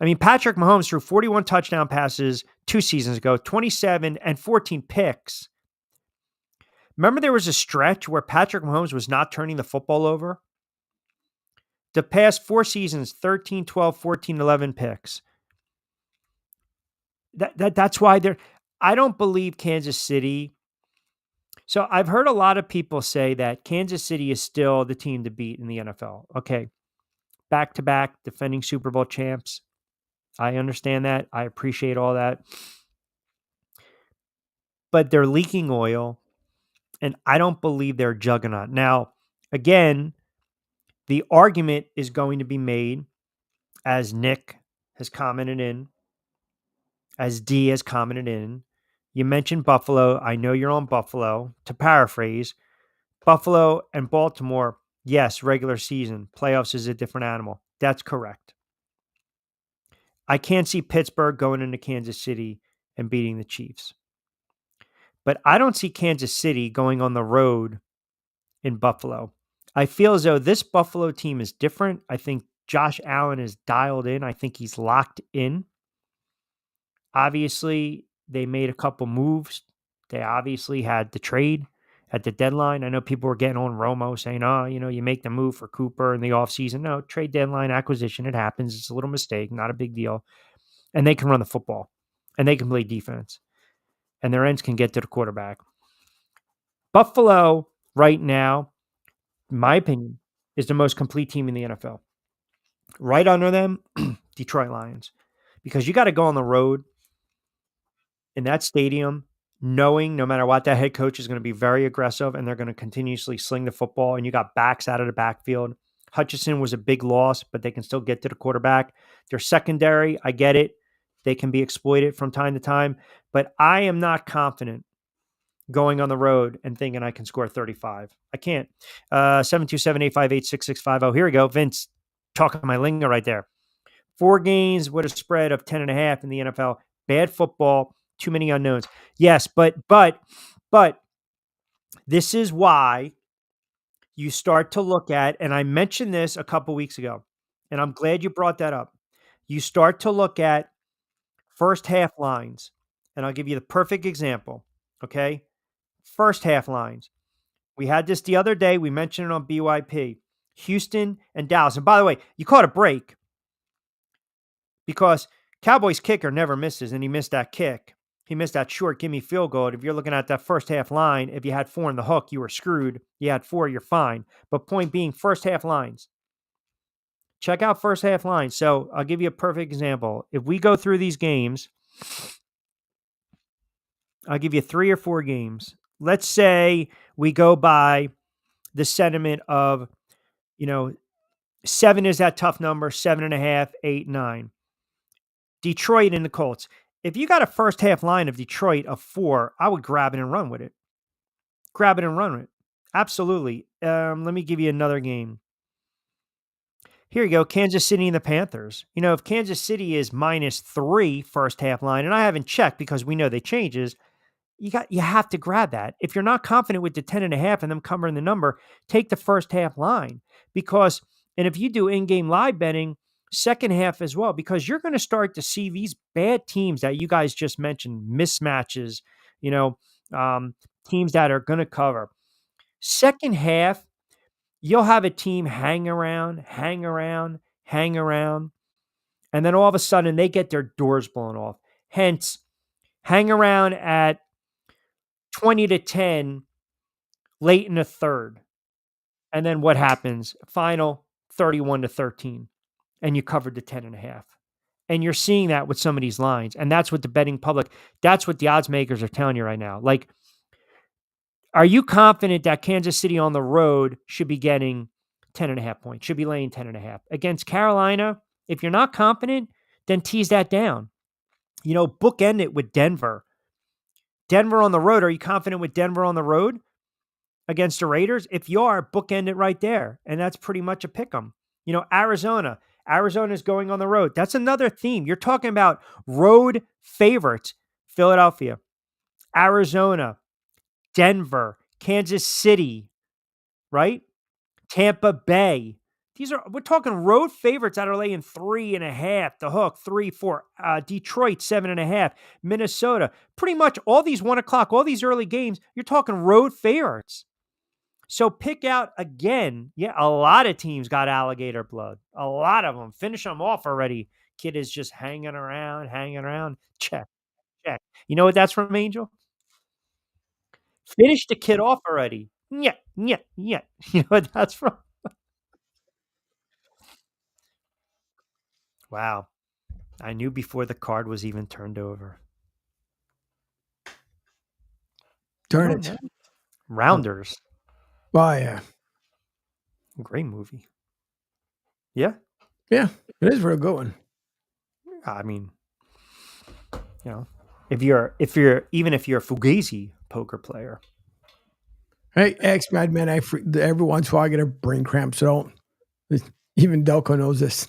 I mean, Patrick Mahomes threw 41 touchdown passes 2 seasons ago, 27 and 14 picks. Remember there was a stretch where Patrick Mahomes was not turning the football over? The past 4 seasons, 13, 12, 14, 11 picks. That's why I don't believe Kansas City. So I've heard a lot of people say that Kansas City is still the team to beat in the NFL. Okay. Back-to-back defending Super Bowl champs. I understand that. I appreciate all that. But they're leaking oil. And I don't believe they're a juggernaut. Now, again, the argument is going to be made, as Nick has commented in, as D has commented in. You mentioned Buffalo. I know you're on Buffalo. To paraphrase, Buffalo and Baltimore, yes, regular season. Playoffs is a different animal. That's correct. I can't see Pittsburgh going into Kansas City and beating the Chiefs. But I don't see Kansas City going on the road in Buffalo. I feel as though this Buffalo team is different. I think Josh Allen is dialed in. I think he's locked in. Obviously, they made a couple moves. They obviously had the trade at the deadline. I know people were getting on Romo saying, you make the move for Cooper in the offseason. No, trade deadline acquisition. It happens. It's a little mistake, not a big deal. And they can run the football and they can play defense. And their ends can get to the quarterback. Buffalo, right now, in my opinion, is the most complete team in the NFL. Right under them, Detroit Lions. Because you got to go on the road in that stadium, knowing no matter what, that head coach is going to be very aggressive and they're going to continuously sling the football. And you got backs out of the backfield. Hutchinson was a big loss, but they can still get to the quarterback. Their secondary, I get it. They can be exploited from time to time, but I am not confident going on the road and thinking I can score 35. I can't. 727-858-6650. Here we go. Vince, talking my lingo right there. 4 games with a spread of 10.5 in the NFL. Bad football. Too many unknowns. Yes, but this is why you start to look at, and I mentioned this a couple weeks ago, and I'm glad you brought that up. You start to look at first half lines, and I'll give you the perfect example, okay? First half lines. We had this the other day. We mentioned it on BYP. Houston and Dallas. And by the way, you caught a break because Cowboys kicker never misses, and he missed that kick. He missed that short gimme field goal. If you're looking at that first half line, if you had 4 in the hook, you were screwed. You had 4, you're fine. But point being, first half lines. Check out first half lines. So I'll give you a perfect example. If we go through these games, I'll give you 3 or 4 games. Let's say we go by the sentiment of, 7 is that tough number, 7.5, 8, 9. Detroit and the Colts. If you got a first half line of Detroit of 4, I would grab it and run with it. grab it and run it. Absolutely. Let me give you another game. Here you go, Kansas City and the Panthers. If Kansas City is -3 first half line, and I haven't checked because we know they changes, you have to grab that. If you're not confident with the 10.5 and them covering the number, take the first half line and if you do in-game live betting, second half as well, because you're going to start to see these bad teams that you guys just mentioned, mismatches, teams that are going to cover. Second half, you'll have a team hang around, and then all of a sudden they get their doors blown off. Hence, hang around at 20-10 late in the third. And then what happens? Final 31-13. And you covered the 10.5. And you're seeing that with some of these lines. And that's what the betting public, that's what the odds makers are telling you right now. Like, are you confident that Kansas City on the road should be getting 10.5 points, should be laying 10.5? Against Carolina, if you're not confident, then tease that down. Bookend it with Denver. Denver on the road, are you confident with Denver on the road against the Raiders? If you are, bookend it right there. And that's pretty much a pick 'em. Arizona is going on the road. That's another theme. You're talking about road favorites. Philadelphia, Arizona, Denver, Kansas City, right? Tampa Bay. We're talking road favorites that are laying 3.5, the hook, 3, 4, Detroit, 7.5, Minnesota. Pretty much all these 1 o'clock, all these early games, you're talking road favorites. So pick out again. Yeah, a lot of teams got alligator blood. A lot of them. Finish them off already. Kid is just hanging around. Check. You know what that's from, Angel? Finish the kid off already. Yeah. You know what that's from? Wow. I knew before the card was even turned over. Darn it. Rounders. Oh, yeah. Great movie. Yeah? Yeah, it is real good one. I mean, if you're a Fugazi poker player. Hey, Madman, every once in a while I get a brain cramp, so even Delco knows this.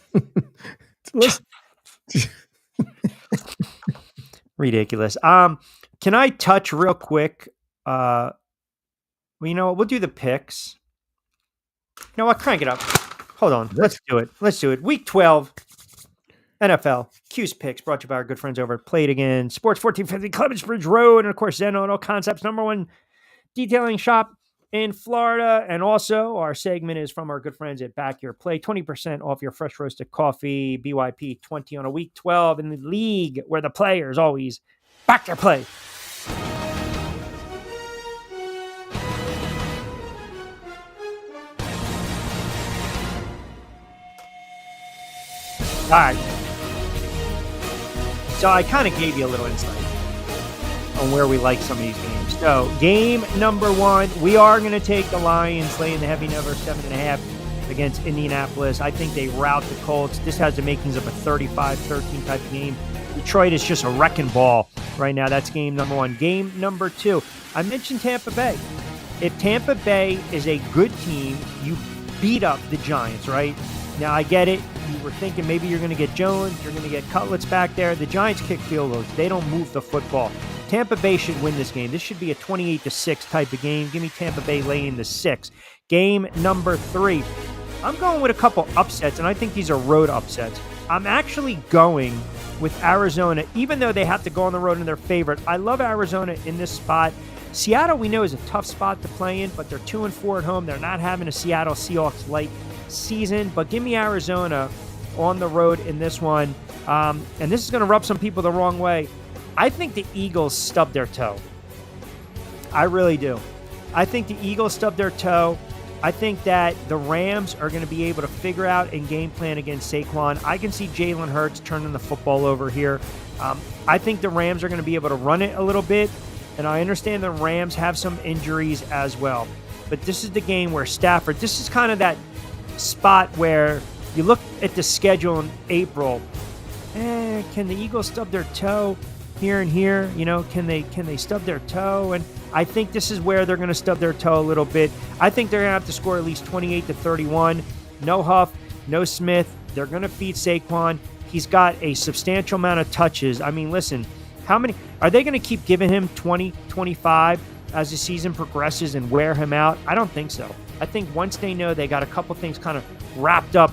Ridiculous. Can I touch real quick? We'll do the picks. You know what? Crank it up. Hold on. Let's do it. Week 12, NFL. Q's Picks, brought to you by our good friends over at Play It Again, Sports 1450 Clemens Bridge Road, and of course, Zen Auto Concepts, #1 detailing shop in Florida. And also, our segment is from our good friends at Back Your Play. 20% off your fresh roasted coffee. BYP 20 on a week 12 in the league where the players always back their play. All right. So I kind of gave you a little insight on where we like some of these games. So game number 1, we are going to take the Lions laying the heavy number 7.5 against Indianapolis. I think they rout the Colts. This has the makings of a 35-13 type of game. Detroit is just a wrecking ball right now. That's game number 1. Game number 2, I mentioned Tampa Bay. If Tampa Bay is a good team, you beat up the Giants, right? Now, I get it. You were thinking maybe you're going to get Jones, you're going to get Cutlets back there. The Giants kick field goals. They don't move the football. Tampa Bay should win this game. This should be a 28-6 type of game. Give me Tampa Bay laying the 6. Game number 3. I'm going with a couple upsets, and I think these are road upsets. I'm actually going with Arizona, even though they have to go on the road in their favorite. I love Arizona in this spot. Seattle, we know, is a tough spot to play in, but they're 2-4 at home. They're not having a Seattle Seahawks-like season, but give me Arizona on the road in this one. And this is going to rub some people the wrong way. I think the Eagles stubbed their toe. I really do. I think the Eagles stubbed their toe. I think that the Rams are going to be able to figure out and game plan against Saquon. I can see Jalen Hurts turning the football over here. I think the Rams are going to be able to run it a little bit, and I understand the Rams have some injuries as well. But this is the game where Stafford, this is kind of that spot where you look at the schedule in April. Can the Eagles stub their toe? here and here. Can they stub their toe? And I think this is where they're going to stub their toe a little bit. I think they're going to have to score at least 28-31. No Huff, no Smith. They're going to feed Saquon. He's got a substantial amount of touches. I mean, listen, how many are they going to keep giving him 20, 25 as the season progresses and wear him out? I don't think so. I think once they know they got a couple things kind of wrapped up,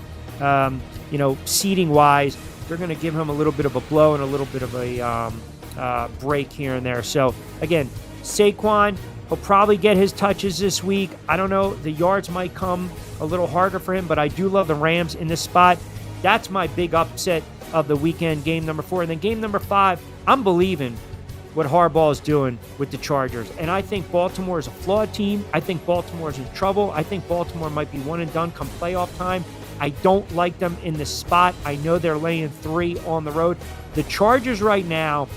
seeding wise, they're going to give him a little bit of a blow and a little bit of a break here and there. So again, Saquon, he'll probably get his touches this week. I don't know. The yards might come a little harder for him, but I do love the Rams in this spot. That's my big upset of the weekend, game number 4. And then game number 5, I'm believing what Harbaugh is doing with the Chargers. And I think Baltimore is a flawed team. I think Baltimore is in trouble. I think Baltimore might be one and done come playoff time. I don't like them in this spot. I know they're laying 3 on the road. The Chargers right now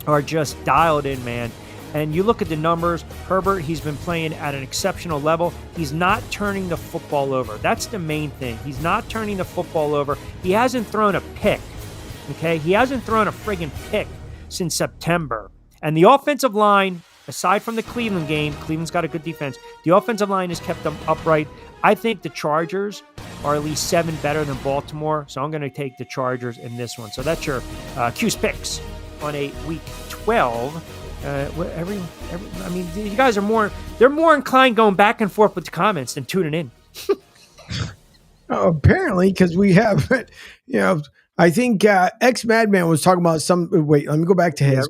are just dialed in, man. And you look at the numbers, Herbert, he's been playing at an exceptional level. He's not turning the football over. That's the main thing. He's not turning the football over. He hasn't thrown a pick, okay? He hasn't thrown a friggin' pick since September. And the offensive line, aside from the Cleveland game, Cleveland's got a good defense. The offensive line has kept them upright. I think the Chargers are at least 7 better than Baltimore, so I'm going to take the Chargers in this one. So that's your Q's picks on a Week 12. I mean, you guys are they're more inclined going back and forth with the comments than tuning in. Apparently, because we have, I think ex-Madman was talking about wait, let me go back to his.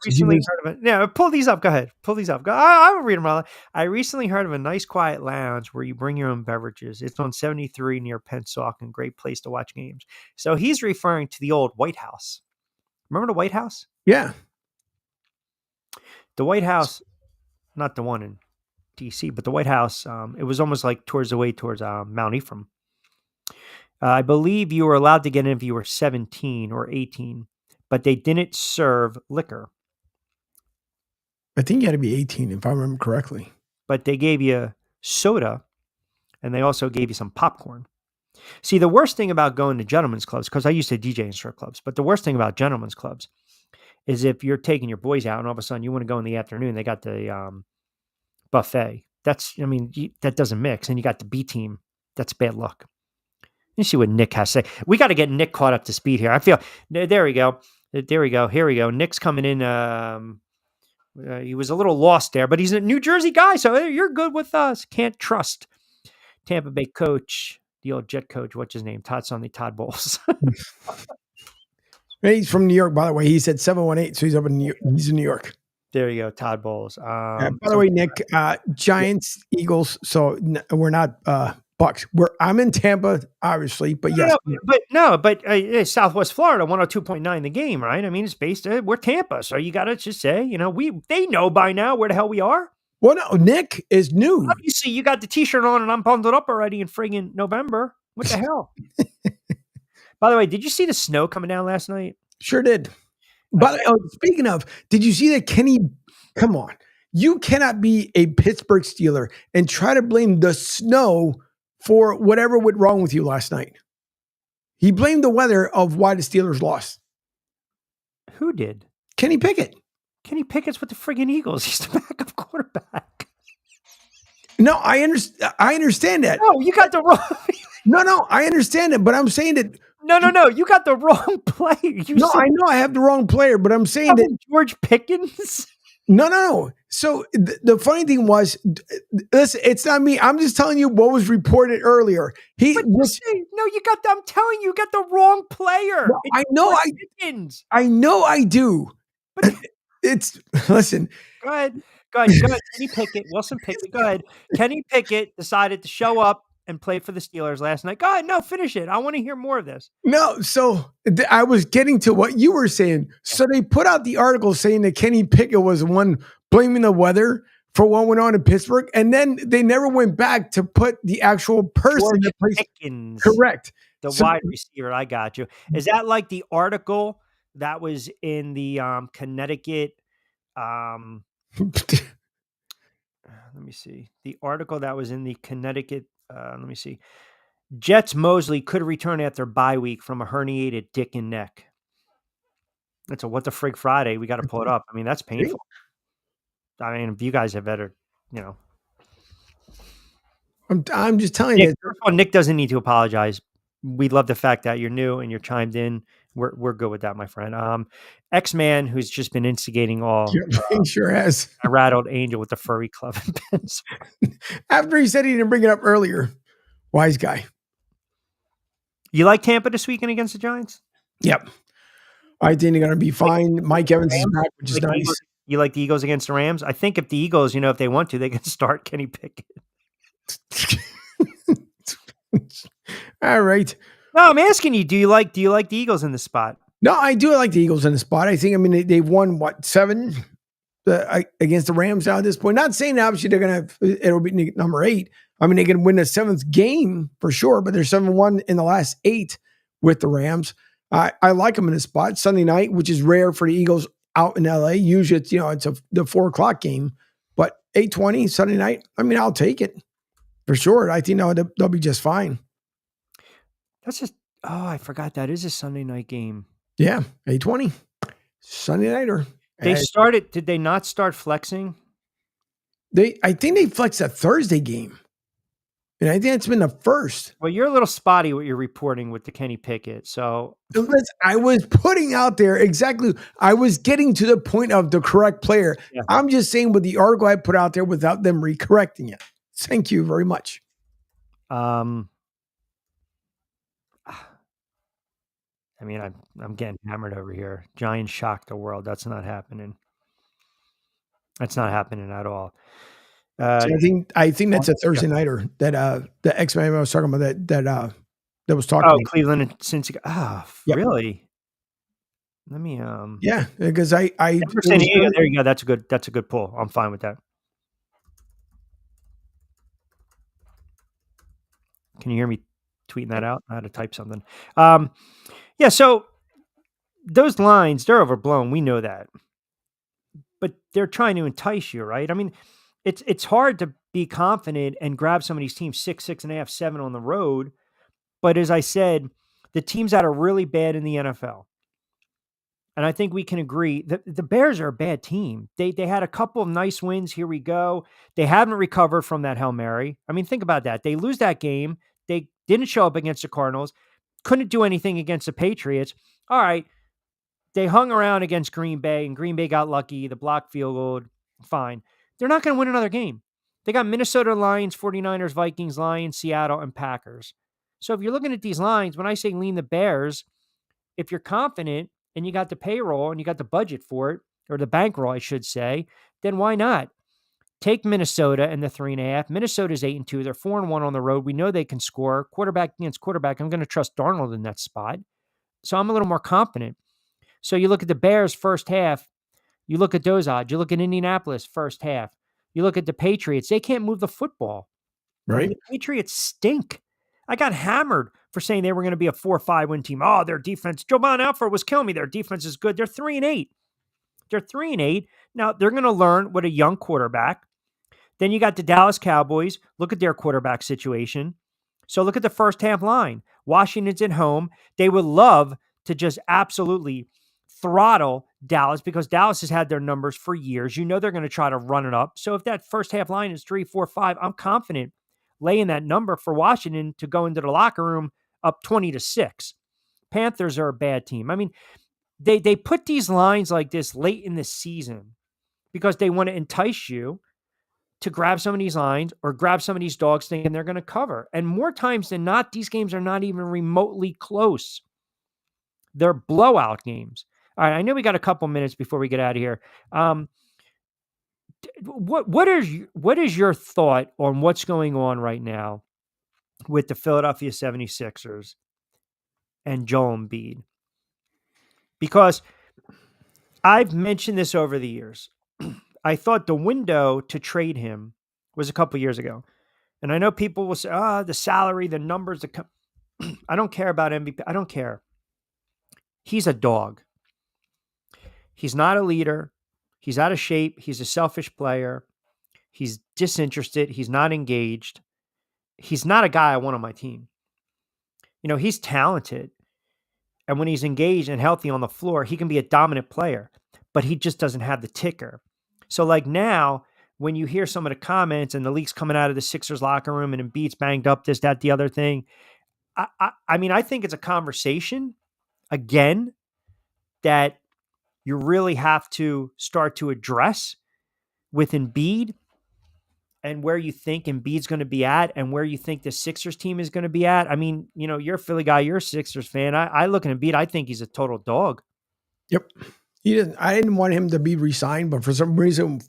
Pull these up. Go ahead. Pull these up. I'll read them all. I recently heard of a nice quiet lounge where you bring your own beverages. It's on 73 near Pensacola, great place to watch games. So he's referring to the old White House. Remember the White House? Yeah. The White House, not the one in D.C., but the White House, it was almost like towards Mount Ephraim. I believe you were allowed to get in if you were 17 or 18, but they didn't serve liquor. I think you had to be 18, if I remember correctly. But they gave you soda, and they also gave you some popcorn. See, the worst thing about going to gentlemen's clubs, because I used to DJ in strip clubs, but the worst thing about gentlemen's clubs is if you're taking your boys out and all of a sudden you want to go in the afternoon, they got the buffet. That doesn't mix. And you got the B team. That's bad luck. You see what Nick has to say. We got to get Nick caught up to speed here. I feel, there we go. There we go. Here we go. Nick's coming in. He was a little lost there, but he's a New Jersey guy. So you're good with us. Can't trust Tampa Bay coach, the old Jet coach. What's his name? Todd Bowles. He's from New York, by the way. He said 718, so he's up in New York. He's in New York. There you go, Todd Bowles. By the way, Nick, Giants, Eagles. So we're not Bucks. I'm in Tampa, obviously, but yes. But Southwest Florida, 102.9 the game, right? I mean, it's based. We're Tampa, so you got to just say, they know by now where the hell we are. Well, no, Nick is new. Obviously, you got the T-shirt on, and I'm bundled up already in friggin' November. What the hell? By the way, did you see the snow coming down last night? Sure did. But speaking of, did you see that Kenny? Come on. You cannot be a Pittsburgh Steeler and try to blame the snow for whatever went wrong with you last night. He blamed the weather of why the Steelers lost. Who did? Kenny Pickett. Kenny Pickett's with the friggin' Eagles. He's the backup quarterback. No, I understand that. No, you got the wrong. No, I understand it, but I'm saying that. No. You got the wrong player. I know I have the wrong player, but I'm saying that George Pickens. No. So the funny thing was, listen, it's not me. I'm just telling you what was reported earlier. I'm telling you, you got the wrong player. No, I know I do. But listen. Go ahead. Kenny Pickett, Wilson Pickett. Go ahead. Kenny Pickett decided to show up and play for the Steelers last night. Go ahead. No, finish it. I want to hear more of this. No, so I was getting to what you were saying. So they put out the article saying that Kenny Pickett was the one blaming the weather for what went on in Pittsburgh. And then they never went back to put the actual person. George Pickens. Correct. The wide receiver. I got you. Is that like the article that was in the Connecticut? Let me see. The article that was in the Connecticut. Let me see. Jets Mosley could return after bye week from a herniated dick and neck. It's a what the frig Friday. We got to pull it up. I mean, that's painful. I mean, if you guys have better, you know. I'm just telling you. Nick, first of all, Nick doesn't need to apologize. We love the fact that you're new and you're chimed in. We're good with that, my friend. X-Man, who's just been instigating all. He sure has. I rattled Angel with the furry club and pins. After he said he didn't bring it up earlier. Wise guy. You like Tampa this weekend against the Giants? Yep. I think they're going to be fine. Mike Evans is back, which is nice. You like the Eagles against the Rams? I think if the Eagles, if they want to, they can start Kenny Pickett. All right. No, I'm asking you, do you like the Eagles in this spot? No, I do like the Eagles in the spot. I think, they've won, 7 against the Rams now at this point. Not saying obviously they're going to, it'll be number 8. They can win the 7th game for sure, but they're 7-1 in the last 8 with the Rams. I like them in this spot. Sunday night, which is rare for the Eagles out in LA. Usually it's, it's the 4:00 game, but 8:20 Sunday night. I'll take it for sure. I think they'll be just fine. That's just, I forgot that is a Sunday night game. Yeah. 8:20 Sunday nighter. Did they not start flexing? I think they flexed a Thursday game. And I think it's been the first. Well, you're a little spotty what you're reporting with the Kenny Pickett. So I was putting out there exactly. I was getting to the point of the correct player. Yeah. I'm just saying with the article I put out there without them recorrecting it. Thank you very much. I'm getting hammered over here. Giants shocked the world. That's not happening. That's not happening at all. So I think that's a Thursday nighter that the X-Man I was talking about that was talking. Oh, Cleveland and Cincinnati. Yep. Really? Let me Yeah, because I there you go. That's a good pull. I'm fine with that. Can you hear me tweeting that out? I had to type something. Yeah, so those lines, they're overblown. We know that. But they're trying to entice you, right? It's hard to be confident and grab some of these teams 6, 6.5, 7 on the road. But as I said, the teams that are really bad in the NFL, and I think we can agree that the Bears are a bad team. They had a couple of nice wins. Here we go. They haven't recovered from that Hail Mary. Think about that. They lose that game. They didn't show up against the Cardinals. Couldn't do anything against the Patriots. All right. They hung around against Green Bay, and Green Bay got lucky. The blocked field goal, fine. They're not going to win another game. They got Minnesota Lions, 49ers, Vikings, Lions, Seattle, and Packers. So if you're looking at these lines, when I say lean the Bears, if you're confident and you got the payroll and you got the budget for it, or the bankroll, I should say, then why not? Take Minnesota and the 3.5. Minnesota's 8-2. They're 4-1 on the road. We know they can score. Quarterback against quarterback. I'm going to trust Darnold in that spot. So I'm a little more confident. So you look at the Bears first half. You look at those odds. You look at Indianapolis first half. You look at the Patriots. They can't move the football. Right. The Patriots stink. I got hammered for saying they were going to be a 4-5 win team. Oh, their defense. Jovan Alford was killing me. Their defense is good. They're 3-8. They're 3-8. Now, they're going to learn with a young quarterback. Then you got the Dallas Cowboys. Look at their quarterback situation. So look at the first half line. Washington's at home. They would love to just absolutely throttle Dallas because Dallas has had their numbers for years. You know they're going to try to run it up. So if that first half line is 3-4-5, I'm confident laying that number for Washington to go into the locker room up 20-6. Panthers are a bad team. They put these lines like this late in the season because they want to entice you to grab some of these lines or grab some of these dogs thinking they're going to cover. And more times than not, these games are not even remotely close. They're blowout games. All right, I know we got a couple minutes before we get out of here. What is your thought on what's going on right now with the Philadelphia 76ers and Joel Embiid? Because I've mentioned this over the years. I thought the window to trade him was a couple years ago. And I know people will say, the salary, the numbers. I don't care about MVP. I don't care. He's a dog. He's not a leader. He's out of shape. He's a selfish player. He's disinterested. He's not engaged. He's not a guy I want on my team. He's talented. And when he's engaged and healthy on the floor, he can be a dominant player, but he just doesn't have the ticker. So like now, when you hear some of the comments and the leaks coming out of the Sixers locker room and Embiid's banged up, this, that, the other thing, I mean, I think it's a conversation, again, that you really have to start to address with Embiid and where you think Embiid's going to be at and where you think the Sixers team is going to be at. I mean, you know, you're a Philly guy, you're a Sixers fan. I look at Embiid, I think he's a total dog. Yep. I didn't want him to be re-signed, but for some reason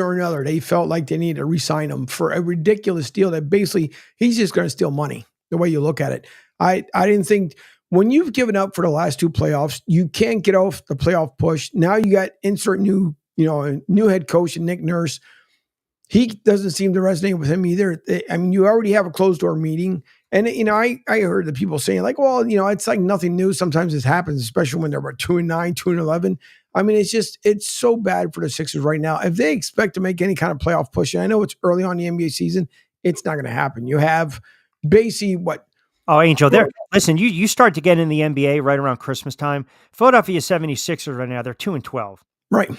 or another, they felt like they needed to re-sign him for a ridiculous deal that basically he's just going to steal money, the way you look at it. I didn't think when you've given up for the last 2 playoffs, you can't get off the playoff push. Now you got insert new head coach and Nick Nurse. He doesn't seem to resonate with him either. I mean, you already have a closed door meeting. And, you know, I heard the people saying like, well, you know, it's like nothing new. Sometimes this happens, especially when they're 2-9, 2-11. I mean, it's so bad for the Sixers right now. If they expect to make any kind of playoff push, and I know it's early on in the NBA season, it's not going to happen. You have basically what? Oh, Angel, there. Listen, you start to get in the NBA right around Christmas time. Philadelphia 76ers right now, they're 2-12. Right.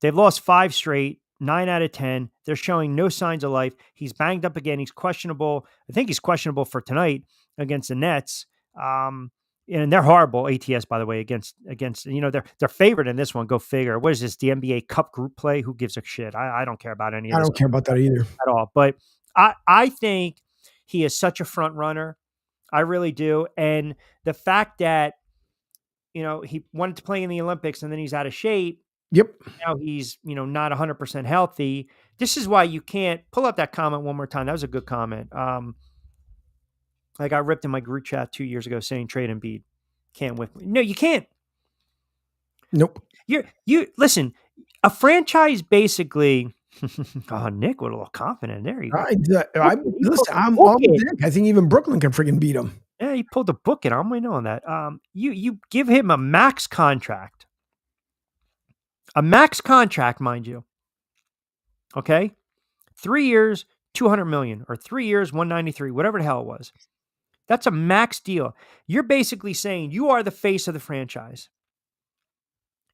They've lost 5 straight. 9 out of 10. They're showing no signs of life. He's banged up again. He's questionable. I think he's questionable for tonight against the Nets. And they're horrible ATS, by the way, against, you know, they're favored in this one. Go figure. What is this? The NBA Cup group play? Who gives a shit? I don't care about any of this. I don't care about that either. At all. But I think he is such a front runner. I really do. And the fact that, you know, he wanted to play in the Olympics and then he's out of shape. Yep. Now he's, you know, not 100% healthy. This is why you can't pull up that comment one more time. That was a good comment. I got ripped in my group chat 2 years ago saying trade Embiid. Can't with me. No, you can't. Nope. You listen, a franchise basically. Oh, Nick, what a little confident there. I'm all Nick. I think even Brooklyn can freaking beat him. Yeah, he pulled the book in. I'm waiting on that. You give him a max contract. A max contract, mind you. Okay? 3 years, $200 million, or 3 years, $193, whatever the hell it was. That's a max deal. You're basically saying you are the face of the franchise.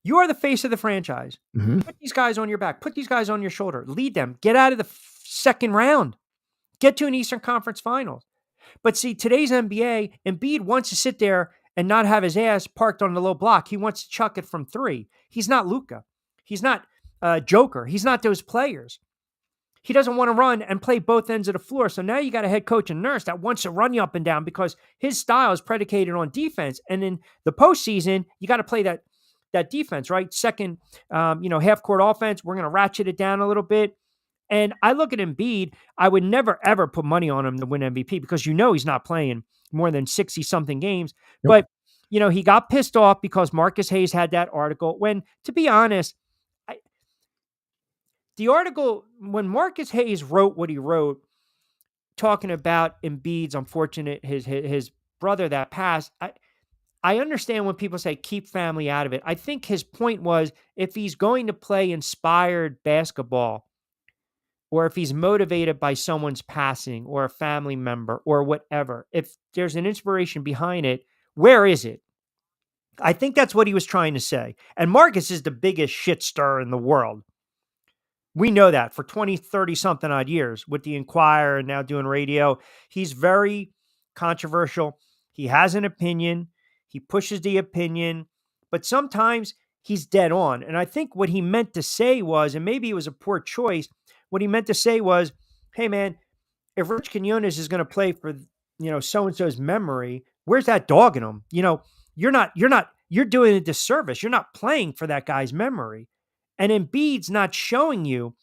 You are the face of the franchise. Mm-hmm. Put these guys on your back. Put these guys on your shoulder. Lead them. Get out of the second round. Get to an Eastern Conference Finals. But see, today's NBA, Embiid wants to sit there and not have his ass parked on the low block. He wants to chuck it from 3. He's not Luka. He's not Joker. He's not those players. He doesn't want to run and play both ends of the floor. So now you got a head coach and Nurse that wants to run you up and down because his style is predicated on defense. And in the postseason, you got to play that defense, right? Second, half court offense. We're going to ratchet it down a little bit. And I look at Embiid, I would never, ever put money on him to win MVP because you know he's not playing more than 60-something games. Yep. But, you know, he got pissed off because Marcus Hayes had that article when, to be honest, the article, when Marcus Hayes wrote what he wrote, talking about Embiid's unfortunate, his brother that passed, I understand when people say keep family out of it. I think his point was if he's going to play inspired basketball, or if he's motivated by someone's passing or a family member or whatever, if there's an inspiration behind it, where is it? I think that's what he was trying to say. And Marcus is the biggest shit stirrer in the world. We know that for 20, 30 something odd years with the Inquirer and now doing radio. He's very controversial. He has an opinion. He pushes the opinion, but sometimes he's dead on. And I think what he meant to say was, and maybe it was a poor choice, what he meant to say was, hey man, if Rich Quinones is going to play for, you know, so-and-so's memory, where's that dog in him? You know, you're doing a disservice. You're not playing for that guy's memory. And Embiid's not showing you.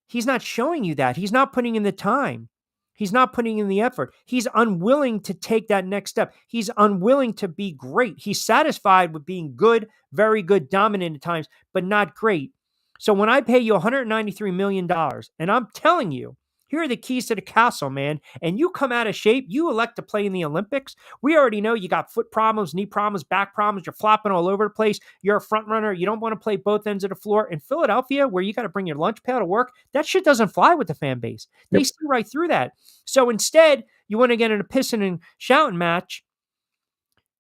He's not showing you that. He's not putting in the time. He's not putting in the effort. He's unwilling to take that next step. He's unwilling to be great. He's satisfied with being good, very good, dominant at times, but not great. So when I pay you $193 million, and I'm telling you, here are the keys to the castle, man, and you come out of shape, you elect to play in the Olympics, we already know you got foot problems, knee problems, back problems, you're flopping all over the place, you're a front runner, you don't want to play both ends of the floor. In Philadelphia, where you got to bring your lunch pail to work, that shit doesn't fly with the fan base. They see right through that. So instead, you want to get in a pissing and shouting match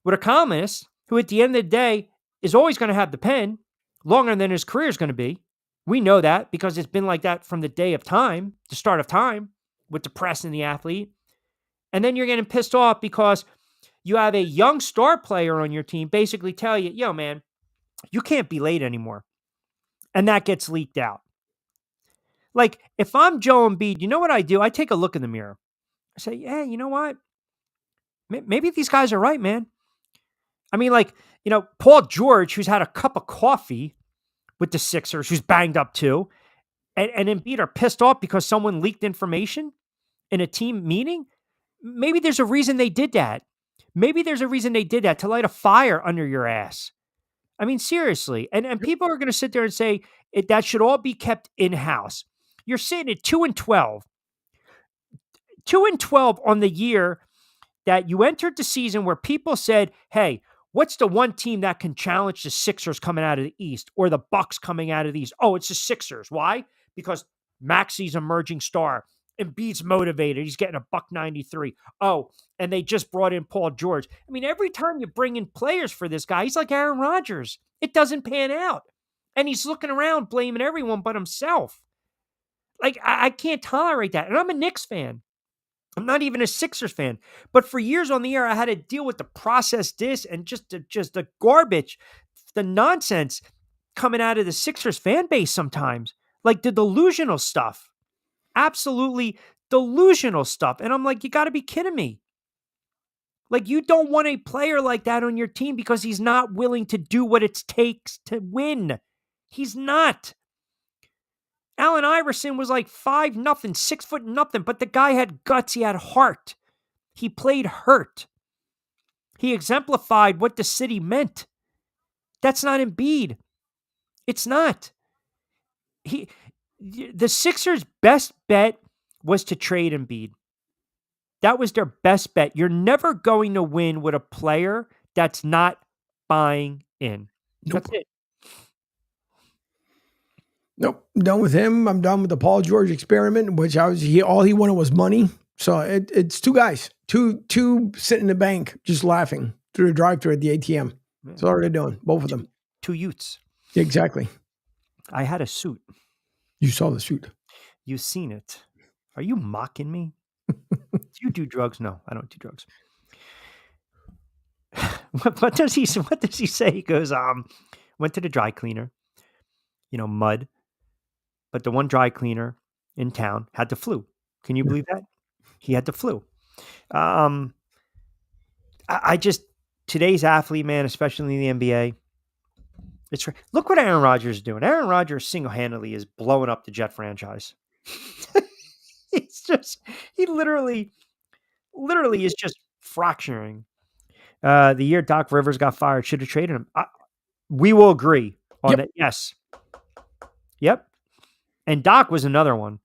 with a columnist who at the end of the day is always going to have the pen longer than his career is going to be. We know that because it's been like that from the day of time, the start of time, with the press and the athlete. And then you're getting pissed off because you have a young star player on your team basically tell you, yo, man, you can't be late anymore. And that gets leaked out. Like, if I'm Joel Embiid, you know what I do? I take a look in the mirror. I say, yeah, you know what? Maybe these guys are right, man. I mean, like, Paul George, who's had a cup of coffee with the Sixers, who's banged up too, and Embiid are pissed off because someone leaked information in a team meeting. Maybe there's a reason they did that. Maybe there's a reason they did that, to light a fire under your ass. I mean, seriously. And people are going to sit there and say that should all be kept in-house. You're sitting at 2-12. 2-12 on the year that you entered the season where people said, hey, what's the one team that can challenge the Sixers coming out of the East or the Bucks coming out of the East? Oh, it's the Sixers. Why? Because Maxi's emerging star. Embiid's motivated. He's getting a $193. Oh, and they just brought in Paul George. I mean, every time you bring in players for this guy, he's like Aaron Rodgers. It doesn't pan out. And he's looking around blaming everyone but himself. Like, I can't tolerate that. And I'm a Knicks fan. I'm not even a Sixers fan. But for years on the air, I had to deal with the process this and just the garbage, the nonsense coming out of the Sixers fan base sometimes. Like the delusional stuff. Absolutely delusional stuff. And I'm like, you got to be kidding me. Like, you don't want a player like that on your team because he's not willing to do what it takes to win. He's not. Allen Iverson was like 5'0", 6'0", but the guy had guts. He had heart. He played hurt. He exemplified what the city meant. That's not Embiid. It's not. The Sixers' best bet was to trade Embiid. That was their best bet. You're never going to win with a player that's not buying in. Nope. That's it. Nope. I'm done with him. I'm done with the Paul George experiment, which all he wanted was money. So it's two guys, two sitting in the bank, just laughing through the drive-thru at the ATM. That's all they're doing, both of them. Two Utes. Exactly. I had a suit. You saw the suit. You've seen it. Are you mocking me? Do you do drugs? No, I don't do drugs. What does he say? He goes, went to the dry cleaner, mud. But the one dry cleaner in town had the flu. Can you believe that? He had the flu. Today's athlete, man, especially in the NBA, look what Aaron Rodgers is doing. Aaron Rodgers single-handedly is blowing up the Jet franchise. He literally is just fracturing. The year Doc Rivers got fired, should have traded him. We will agree on that. Yes. Yep. And Doc was another one.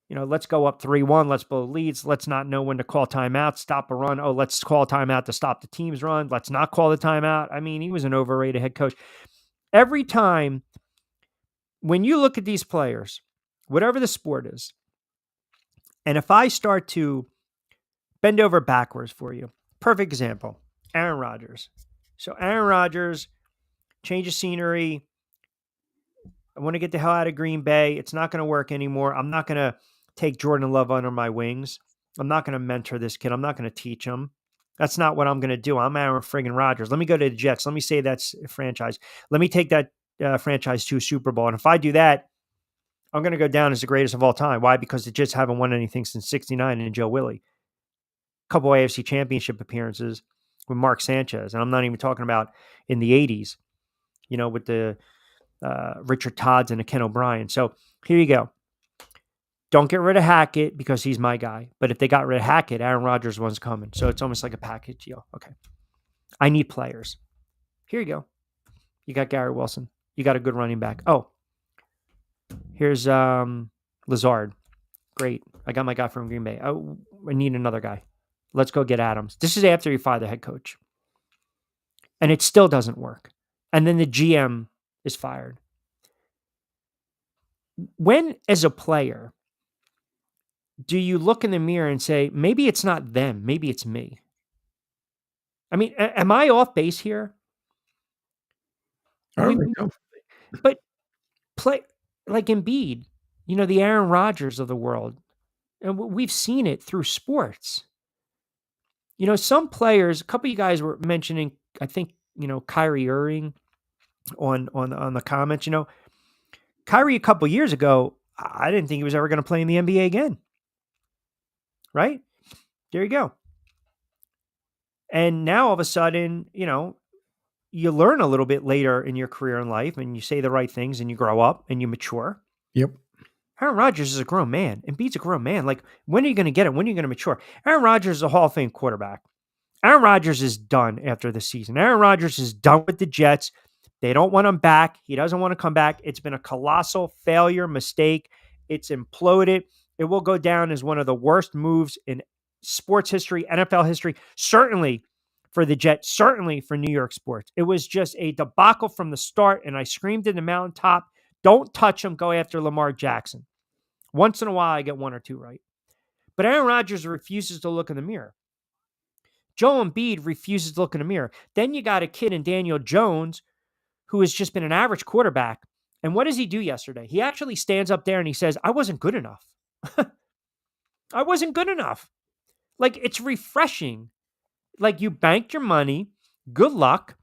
Let's go up 3-1. Let's blow leads. Let's not know when to call timeout, stop a run. Oh, let's call timeout to stop the team's run. Let's not call the timeout. I mean, he was an overrated head coach. Every time when you look at these players, whatever the sport is, and if I start to bend over backwards for you, perfect example, Aaron Rodgers. So Aaron Rodgers, change of scenery. I want to get the hell out of Green Bay. It's not going to work anymore. I'm not going to take Jordan Love under my wings. I'm not going to mentor this kid. I'm not going to teach him. That's not what I'm going to do. I'm Aaron friggin' Rodgers. Let me go to the Jets. Let me say that's a franchise. Let me take that franchise to a Super Bowl. And if I do that, I'm going to go down as the greatest of all time. Why? Because the Jets haven't won anything since '69 and Joe Willie. A couple AFC championship appearances with Mark Sanchez. And I'm not even talking about in the 80s, with the Richard Todds and a Ken O'Brien. So here you go. Don't get rid of Hackett because he's my guy. But if they got rid of Hackett, Aaron Rodgers one's coming. So it's almost like a package deal. Okay. I need players. Here you go. You got Gary Wilson. You got a good running back. Oh, here's Lazard. Great. I got my guy from Green Bay. Oh, I need another guy. Let's go get Adams. This is after you fire the head coach. And it still doesn't work. And then the GM is fired. When, as a player, do you look in the mirror and say, maybe it's not them, maybe it's me? I mean, am I off base here? I don't think so. But play like Embiid, the Aaron Rodgers of the world. And we've seen it through sports. Some players, a couple of you guys were mentioning, I think, Kyrie Irving on the comments. Kyrie a couple years ago, I didn't think he was ever going to play in the NBA again. Right? There you go. And now all of a sudden, you learn a little bit later in your career in life and you say the right things and you grow up and you mature. Yep. Aaron Rodgers is a grown man. Embiid's a grown man. Like, when are you going to get it? When are you going to mature? Aaron Rodgers is a Hall of Fame quarterback. Aaron Rodgers is done after the season. Aaron Rodgers is done with the Jets. They don't want him back. He doesn't want to come back. It's been a colossal failure, mistake. It's imploded. It will go down as one of the worst moves in sports history, NFL history, certainly for the Jets, certainly for New York sports. It was just a debacle from the start, and I screamed in the mountaintop, don't touch him, go after Lamar Jackson. Once in a while, I get one or two right. But Aaron Rodgers refuses to look in the mirror. Joel Embiid refuses to look in the mirror. Then you got a kid in Daniel Jones who has just been an average quarterback. And what does he do yesterday? He actually stands up there and he says, I wasn't good enough. I wasn't good enough. Like, it's refreshing. Like, you banked your money. Good luck.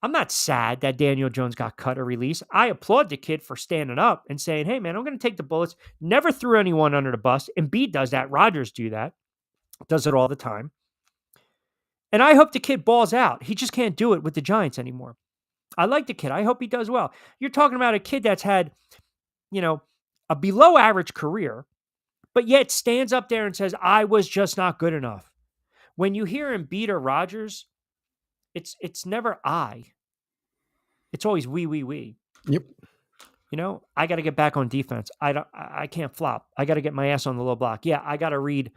I'm not sad that Daniel Jones got cut or released. I applaud the kid for standing up and saying, hey, man, I'm going to take the bullets. Never threw anyone under the bus. Embiid does that. Rodgers do that. Does it all the time. And I hope the kid balls out. He just can't do it with the Giants anymore. I like the kid. I hope he does well. You're talking about a kid that's had, a below average career, but yet stands up there and says, I was just not good enough. When you hear Embiid or Rodgers, it's never I. It's always we. Yep. I got to get back on defense. I can't flop. I got to get my ass on the low block. Yeah, I got to read.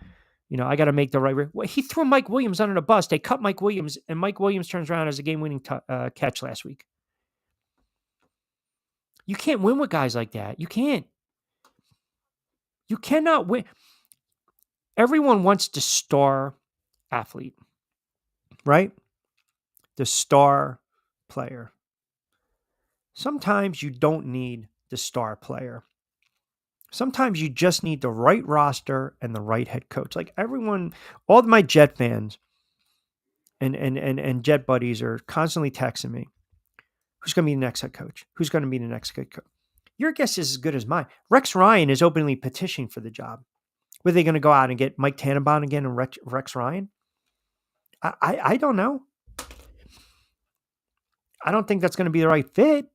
I got to make the right. Well, he threw Mike Williams under the bus. They cut Mike Williams, and Mike Williams turns around as a game-winning catch last week. You can't win with guys like that. You can't. You cannot win. Everyone wants the star athlete, right? The star player. Sometimes you don't need the star player. Sometimes you just need the right roster and the right head coach. Like everyone, all of my Jet fans and Jet buddies are constantly texting me, who's going to be the next head coach? Who's going to be the next head coach? Your guess is as good as mine. Rex Ryan is openly petitioning for the job. Were they going to go out and get Mike Tannenbaum again and Rex Ryan? I don't know. I don't think that's going to be the right fit,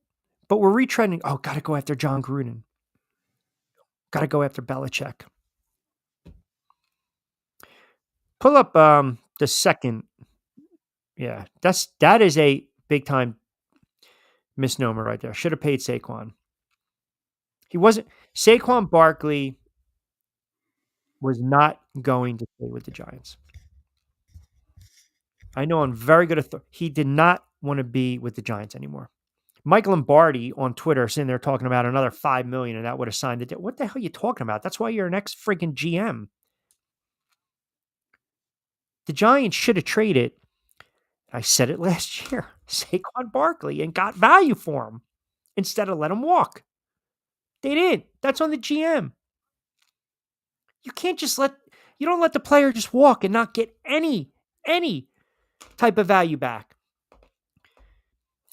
but we're retreading. Oh, got to go after John Gruden. Got to go after Belichick. Pull up the second. Yeah, that is a big time misnomer right there. Should have paid Saquon. He wasn't. Saquon Barkley was not going to stay with the Giants. I know on very good authority. He did not want to be with the Giants anymore. Mike Lombardi on Twitter sitting there talking about another $5 million and that would have signed the deal. What the hell are you talking about? That's why you're an ex-freaking GM. The Giants should have traded, I said it last year, Saquon Barkley and got value for him instead of let him walk. They didn't. That's on the GM. You can't just you don't let the player just walk and not get any type of value back.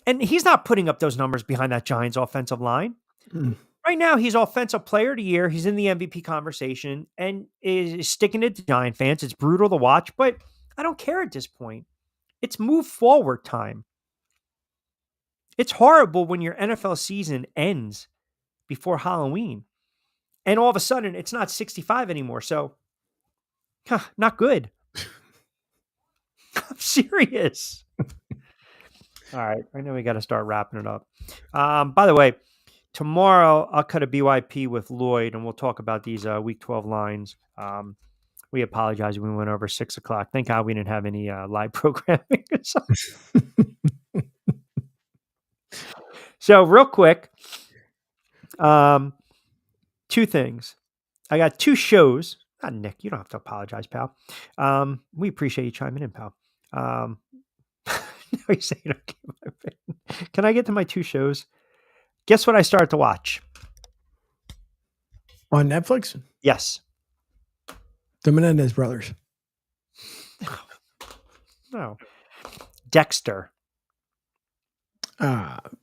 And he's not putting up those numbers behind that Giants offensive line. Right now, he's offensive player of the year. He's in the MVP conversation and is sticking it to Giant fans. It's brutal to watch, but I don't care at this point. It's move forward time. It's horrible when your NFL season ends before Halloween. And all of a sudden, it's not 65 anymore. So, not good. I'm serious. All right. I know we got to start wrapping it up. By the way, tomorrow I'll cut a BYP with Lloyd and we'll talk about these week 12 lines. We apologize. We went over 6 o'clock. Thank God we didn't have any live programming. So real quick, 2 things. I got 2 shows. Nick, you don't have to apologize, pal. We appreciate you chiming in, pal. No, you say you don't get my opinion. Can I get to my 2 shows? Guess what I started to watch? On Netflix? Yes. The Menendez brothers. No. Dexter.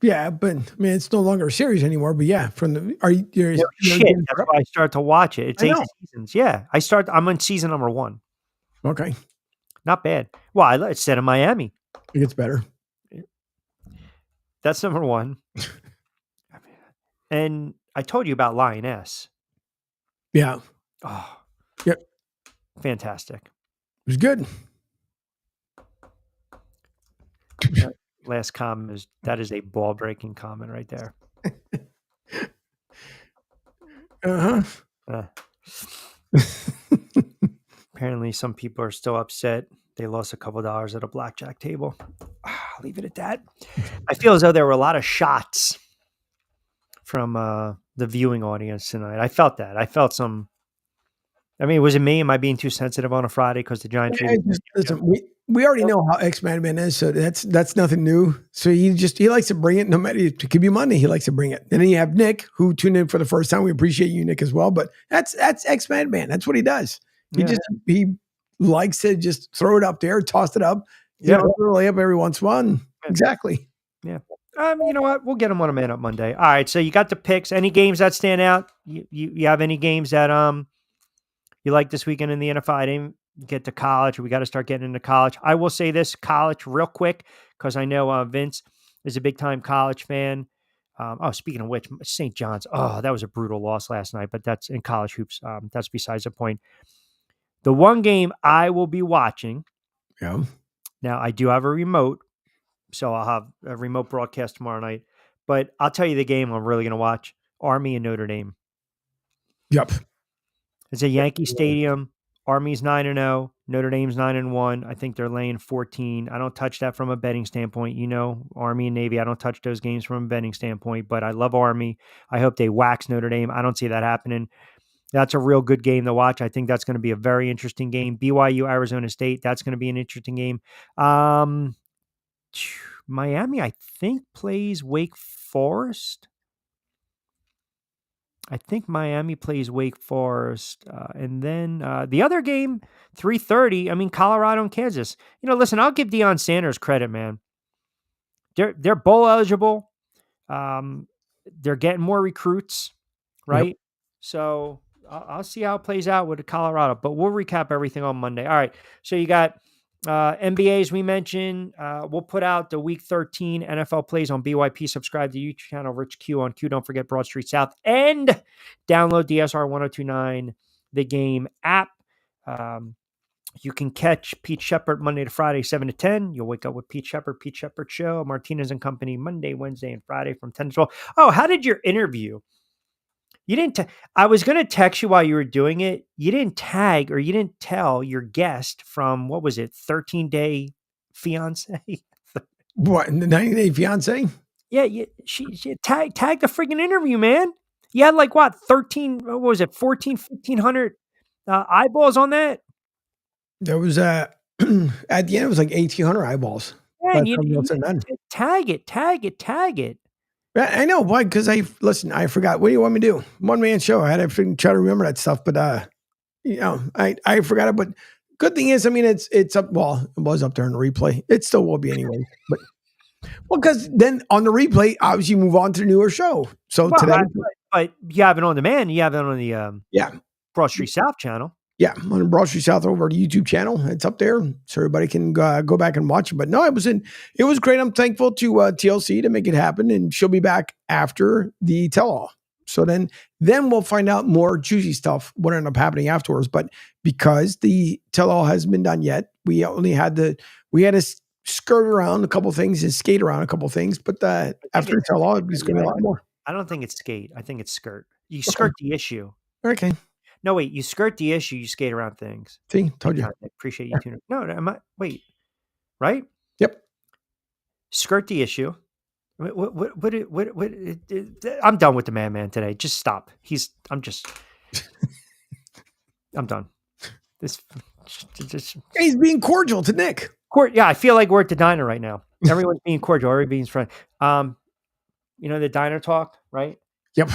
Yeah, but I mean, it's no longer a series anymore. But yeah, from the Shit, that's why I started to watch it. It's I 8 know. seasons. Yeah, I'm on season number 1. Okay, Not bad. Well, it's set in Miami. it gets better. That's number 1. And I told you about Lioness. Yeah, Oh, Yep. fantastic. it was good. Last comment that is a ball breaking comment right there. Uh-huh. Apparently, some people are still upset. They lost a couple dollars at a blackjack table. I'll leave it at that. I feel as though there were a lot of shots from the viewing audience tonight. I felt that. I felt some. I mean, was it me? Am I being too sensitive on a Friday because the Giants? Listen, we already know how X-Madman is, so that's nothing new. So he likes to bring it. No matter, it could be Monday, he likes to bring it. And then you have Nick, who tuned in for the first time. We appreciate you, Nick, as well. But that's X-Madman. That's what he does. He likes to just throw it up there, toss it up, throw it up every once in a while. Exactly. Yeah. You know what? We'll get him on a Man Up Monday. All right. So you got the picks. Any games that stand out? You have any games that you like this weekend in the NFL? I didn't get to college. We got to start getting into college. I will say this college real quick because I know Vince is a big time college fan. Speaking of which, St. John's. Oh, that was a brutal loss last night, but that's in college hoops. That's besides the point. The one game I will be watching. Yeah. Now I do have a remote, so I'll have a remote broadcast tomorrow night. But I'll tell you the game I'm really going to watch: Army and Notre Dame. Yep. It's a Yankee Stadium. Army's 9-0. Notre Dame's 9-1. I think they're laying 14. I don't touch that from a betting standpoint. You know, Army and Navy, I don't touch those games from a betting standpoint, but I love Army. I hope they wax Notre Dame. I don't see that happening. That's a real good game to watch. I think that's going to be a very interesting game. BYU, Arizona State, that's going to be an interesting game. Miami, I think, plays Wake Forest. I think Miami plays Wake Forest. And then the other game, 3:30, I mean, Colorado and Kansas. You know, listen, I'll give Deion Sanders credit, man. They're bowl eligible. They're getting more recruits, right? Yep. So I'll see how it plays out with Colorado, but we'll recap everything on Monday. All right. So you got NBA, as we mentioned. We'll put out the Week 13 NFL plays on BYP. Subscribe to the YouTube channel, Rich Q on Q. Don't forget Broad Street South. And download DSR 1029, the game app. You can catch Pete Shepard Monday to Friday, 7 to 10. You'll wake up with Pete Shepard Show, Martinez and Company, Monday, Wednesday, and Friday from 10 to 12. Oh, how did your interview? You didn't. I was going to text you while you were doing it. You didn't tag or you didn't tell your guest from, what was it, 13-Day Fiance? What, in the 90-Day Fiance? Yeah, she tagged the freaking interview, man. You had like what, 1,400 eyeballs on that? There was at the end, it was like 1,800 eyeballs. Yeah, tag it. I know why, because I forgot. What do you want me to do? One man show. I had to try to remember that stuff, but I forgot it. But good thing is, I mean, it's up. Well, it was up there in the replay. It still will be anyway. But because then on the replay, obviously, you move on to the newer show. So today, but you have it on demand. You have it on the Broad Street South channel. Yeah, on the Broad Street South over the YouTube channel. It's up there, so everybody can go back and watch it. But no, it was great. I'm thankful to TLC to make it happen, and she'll be back after the tell-all. So then we'll find out more juicy stuff what ended up happening afterwards. But because the tell-all hasn't been done yet, we had to skirt around a couple things and skate around a couple things. But after the tell-all, it's going to be a lot more. I don't think it's skate. I think it's skirt. You skirt the issue. Okay. No, wait, you skirt the issue, you skate around things. See, told you. I appreciate you tuning. No, wait, right? Yep. Skirt the issue. What, I'm done with the man today. Just stop. I'm done. He's being cordial to Nick. Yeah, I feel like we're at the diner right now. Everyone's being cordial. Everybody's friendly. You know the diner talk, right? Yep.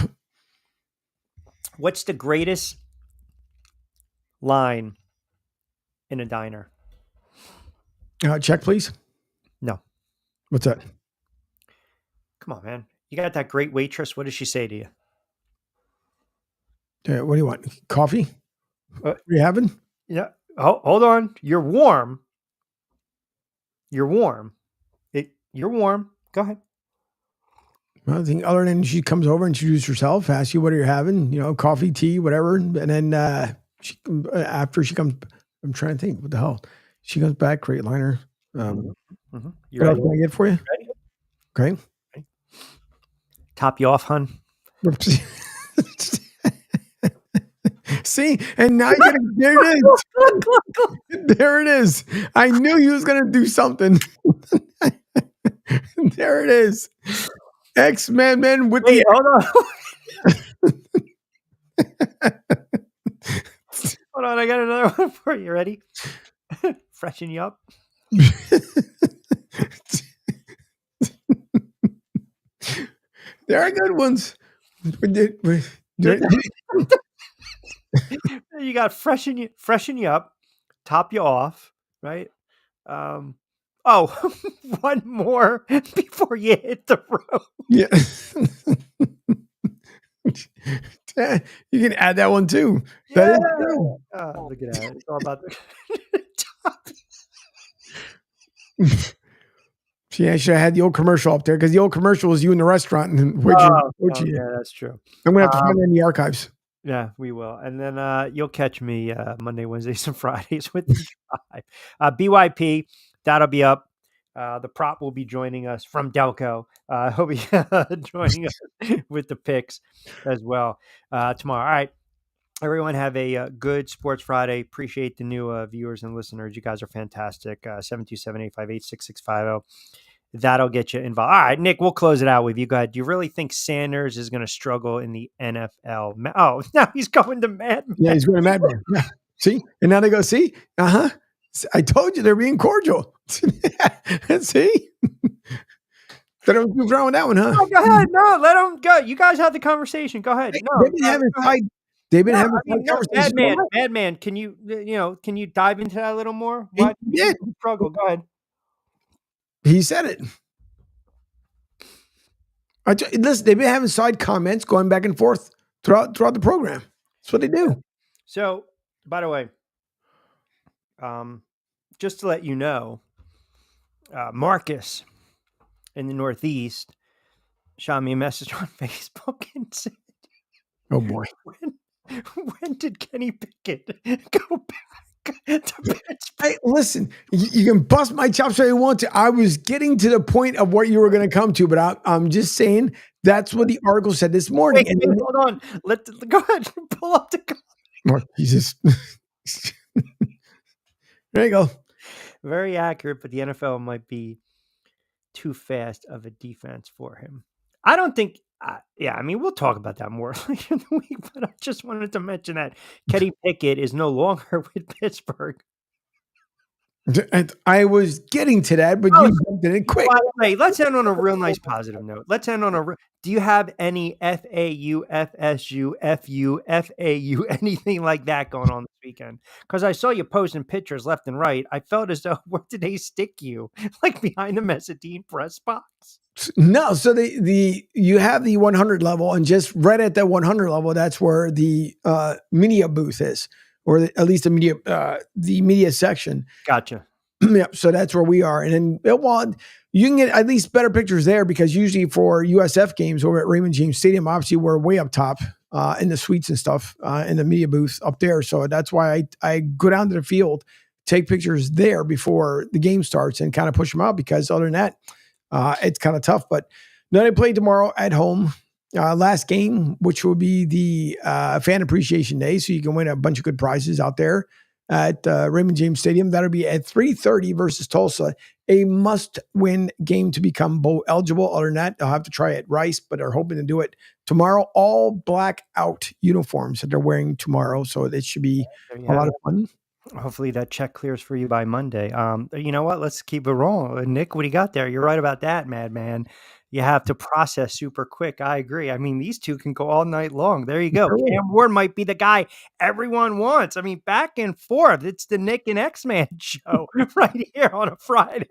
What's the greatest line in a diner? Check, please. No. What's that? Come on, man. You got that great waitress. What does she say to you? What do you want? Coffee? What are you having? Yeah. Oh, hold on. You're warm. You're warm. You're warm. Go ahead. Well, I think other than she comes over, introduces herself, asks you what are you having, coffee, tea, whatever. And then after she comes, I'm trying to think, what the hell? She comes back, great liner. What else can I get for you? Ready? Okay. Top you off, hun. See, and now there it is. There it is. I knew he was going to do something. There it is. X-Men with Wait, hold on. Hold on, I got another one for you. Ready? Freshen you up. There are good ones. You got freshen you up, top you off, right? One more before you hit the road. Yeah. You can add that one too. Yeah. Look at that. It's all about the top. Yeah, I should have had the old commercial up there because the old commercial was you in the restaurant. And yeah, that's true. I'm going to have to find it in the archives. Yeah, we will. And then you'll catch me Monday, Wednesdays, and Fridays with the drive. BYP, that'll be up. The prop will be joining us from Delco. He'll be joining us with the picks as well tomorrow. All right. Everyone have a good Sports Friday. Appreciate the new viewers and listeners. You guys are fantastic. 727-858-6650. That'll get you involved. All right, Nick, we'll close it out with you. Go ahead. Do you really think Sanders is going to struggle in the NFL? Oh, now he's going to Mad Men. Yeah, he's going to Mad Men. Yeah. See? And now they go, see? Uh-huh. I told you they're being cordial. See? They don't move around with that one, huh? No, go ahead. No, let them go. You guys have the conversation. Go ahead. No, they've been having conversations. Madman, can you dive into that a little more? Why did struggle? Go ahead. He said it. Listen, they've been having side comments going back and forth throughout the program. That's what they do. So, by the way, just to let you know, Marcus in the Northeast shot me a message on Facebook and said, "Oh boy, when did Kenny Pickett go back to Pittsburgh?" Hey, listen, you can bust my chops if you want to. I was getting to the point of what you were going to come to, but I'm just saying that's what the article said this morning. Wait, hold on. Go ahead. Pull up the comment. Jesus. There you go. Very accurate, but the NFL might be too fast of a defense for him. I don't think. We'll talk about that more later in the week, but I just wanted to mention that Kenny Pickett is no longer with Pittsburgh. I was getting to that, but you jumped in it quick. Hey, let's end on a real nice positive note. Do you have any FAU, FSU, FU, FAU, anything like that going on this weekend? Because I saw you posting pictures left and right. I felt as though, where did they stick you? Like behind the Mezzanine press box? No, so you have the 100 level, and just right at that 100 level, that's where the media booth is, or at least the media section. Gotcha. Yeah, so that's where we are, and then you can get at least better pictures there because usually for USF games over at Raymond James Stadium, obviously we're way up top in the suites and stuff in the media booth up there. So that's why I go down to the field, take pictures there before the game starts, and kind of push them out because other than that. It's kind of tough, but no, they play tomorrow at home. Last game, which will be the Fan Appreciation Day, so you can win a bunch of good prizes out there at Raymond James Stadium. That'll be at 3:30 versus Tulsa, a must-win game to become bowl eligible. Other than that, they'll have to try at Rice, but are hoping to do it tomorrow. All black out uniforms that they're wearing tomorrow, so it should be a lot of fun. Hopefully that check clears for you by Monday. You know what? Let's keep it rolling. Nick, what do you got there? You're right about that, madman. You have to process super quick. I agree. I mean, these two can go all night long. There you go. Sure. Cam Ward might be the guy everyone wants. I mean, back and forth. It's the Nick and X-Man show right here on a Friday.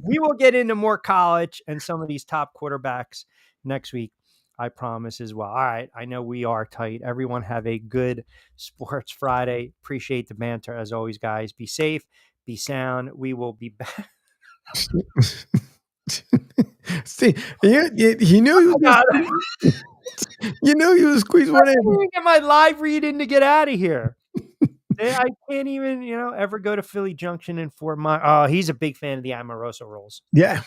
We will get into more college and some of these top quarterbacks next week, I promise as well. All right. I know we are tight. Everyone have a good Sports Friday. Appreciate the banter as always, guys. Be safe, be sound. We will be back. See, he knew he was you knew he was squeeze one I in. can't even get my live read in to get out of here. I can't even, ever go to Philly Junction in Fort Myers. Oh, he's a big fan of the Amoroso rolls. Yeah.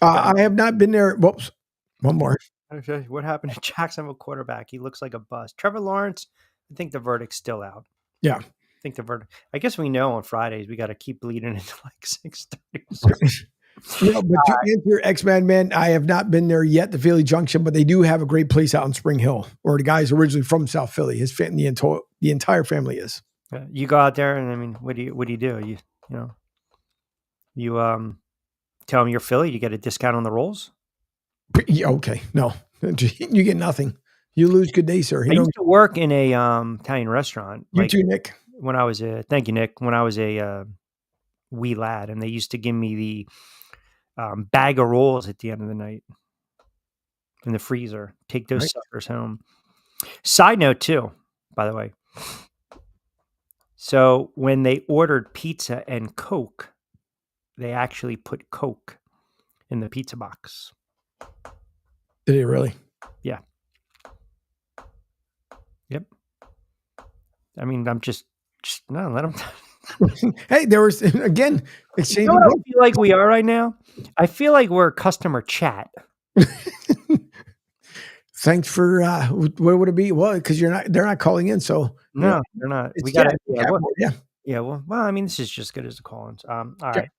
I have not been there. Whoops. One more. Okay, what happened to Jacksonville quarterback? He looks like a bust. Trevor Lawrence, I think the verdict's still out. Yeah. I think the verdict. I guess we know on Fridays we got to keep bleeding into like 6:30. But to answer your X-Man, I have not been there yet, the Philly Junction, but they do have a great place out in Spring Hill, where the guy's originally from South Philly. His family, the entire family is. You go out there, and I mean, what do you do? You tell them you're Philly. You get a discount on the rolls. Yeah, okay, no, you get nothing. You lose good day, sir. I used to work in a Italian restaurant. You too, Nick. When I was thank you, Nick. When I was a wee lad, and they used to give me the bag of rolls at the end of the night in the freezer. Take those suckers home. Side note too, by the way. So when they ordered pizza and Coke, they actually put Coke in the pizza box. Did it really? Yeah. Yep. I mean, I'm just no, let them. Hey, there was, again, exchanging. You know what I feel like we are right now? I feel like we're customer chat. Thanks for, what would it be? Well, because they're not calling in. So no, they're not. We got to, yeah. Well, I mean, this is just good as the call-ins. All right.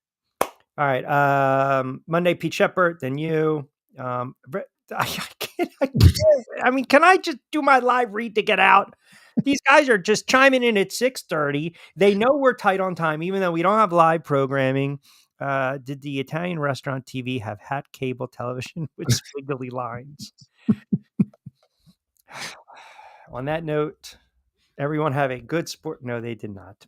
All right. Monday, Pete Shepard, then you. I can't. I mean, can I just do my live read to get out? These guys are just chiming in at 6:30. They know we're tight on time, even though we don't have live programming. Did the Italian restaurant TV have hat cable television with squiggly lines? On that note, everyone have a good sport. No, they did not.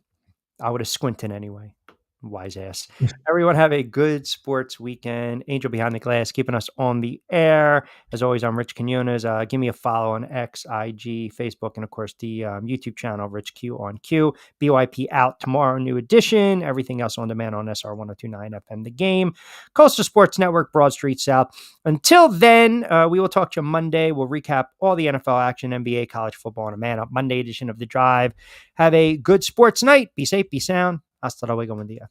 I would have squinted anyway. Wise ass. Everyone have a good sports weekend. Angel Behind the Glass, keeping us on the air. As always, I'm Rich Quinones. Give me a follow on X, IG, Facebook, and of course the YouTube channel, Rich Q on Q. BYP out tomorrow, new edition. Everything else on demand on SR 1029 FM The Game. Coastal Sports Network, Broad Street South. Until then, we will talk to you Monday. We'll recap all the NFL action, NBA, college football, and a Man Up Monday edition of The Drive. Have a good sports night. Be safe, be sound. Hasta luego, buen día.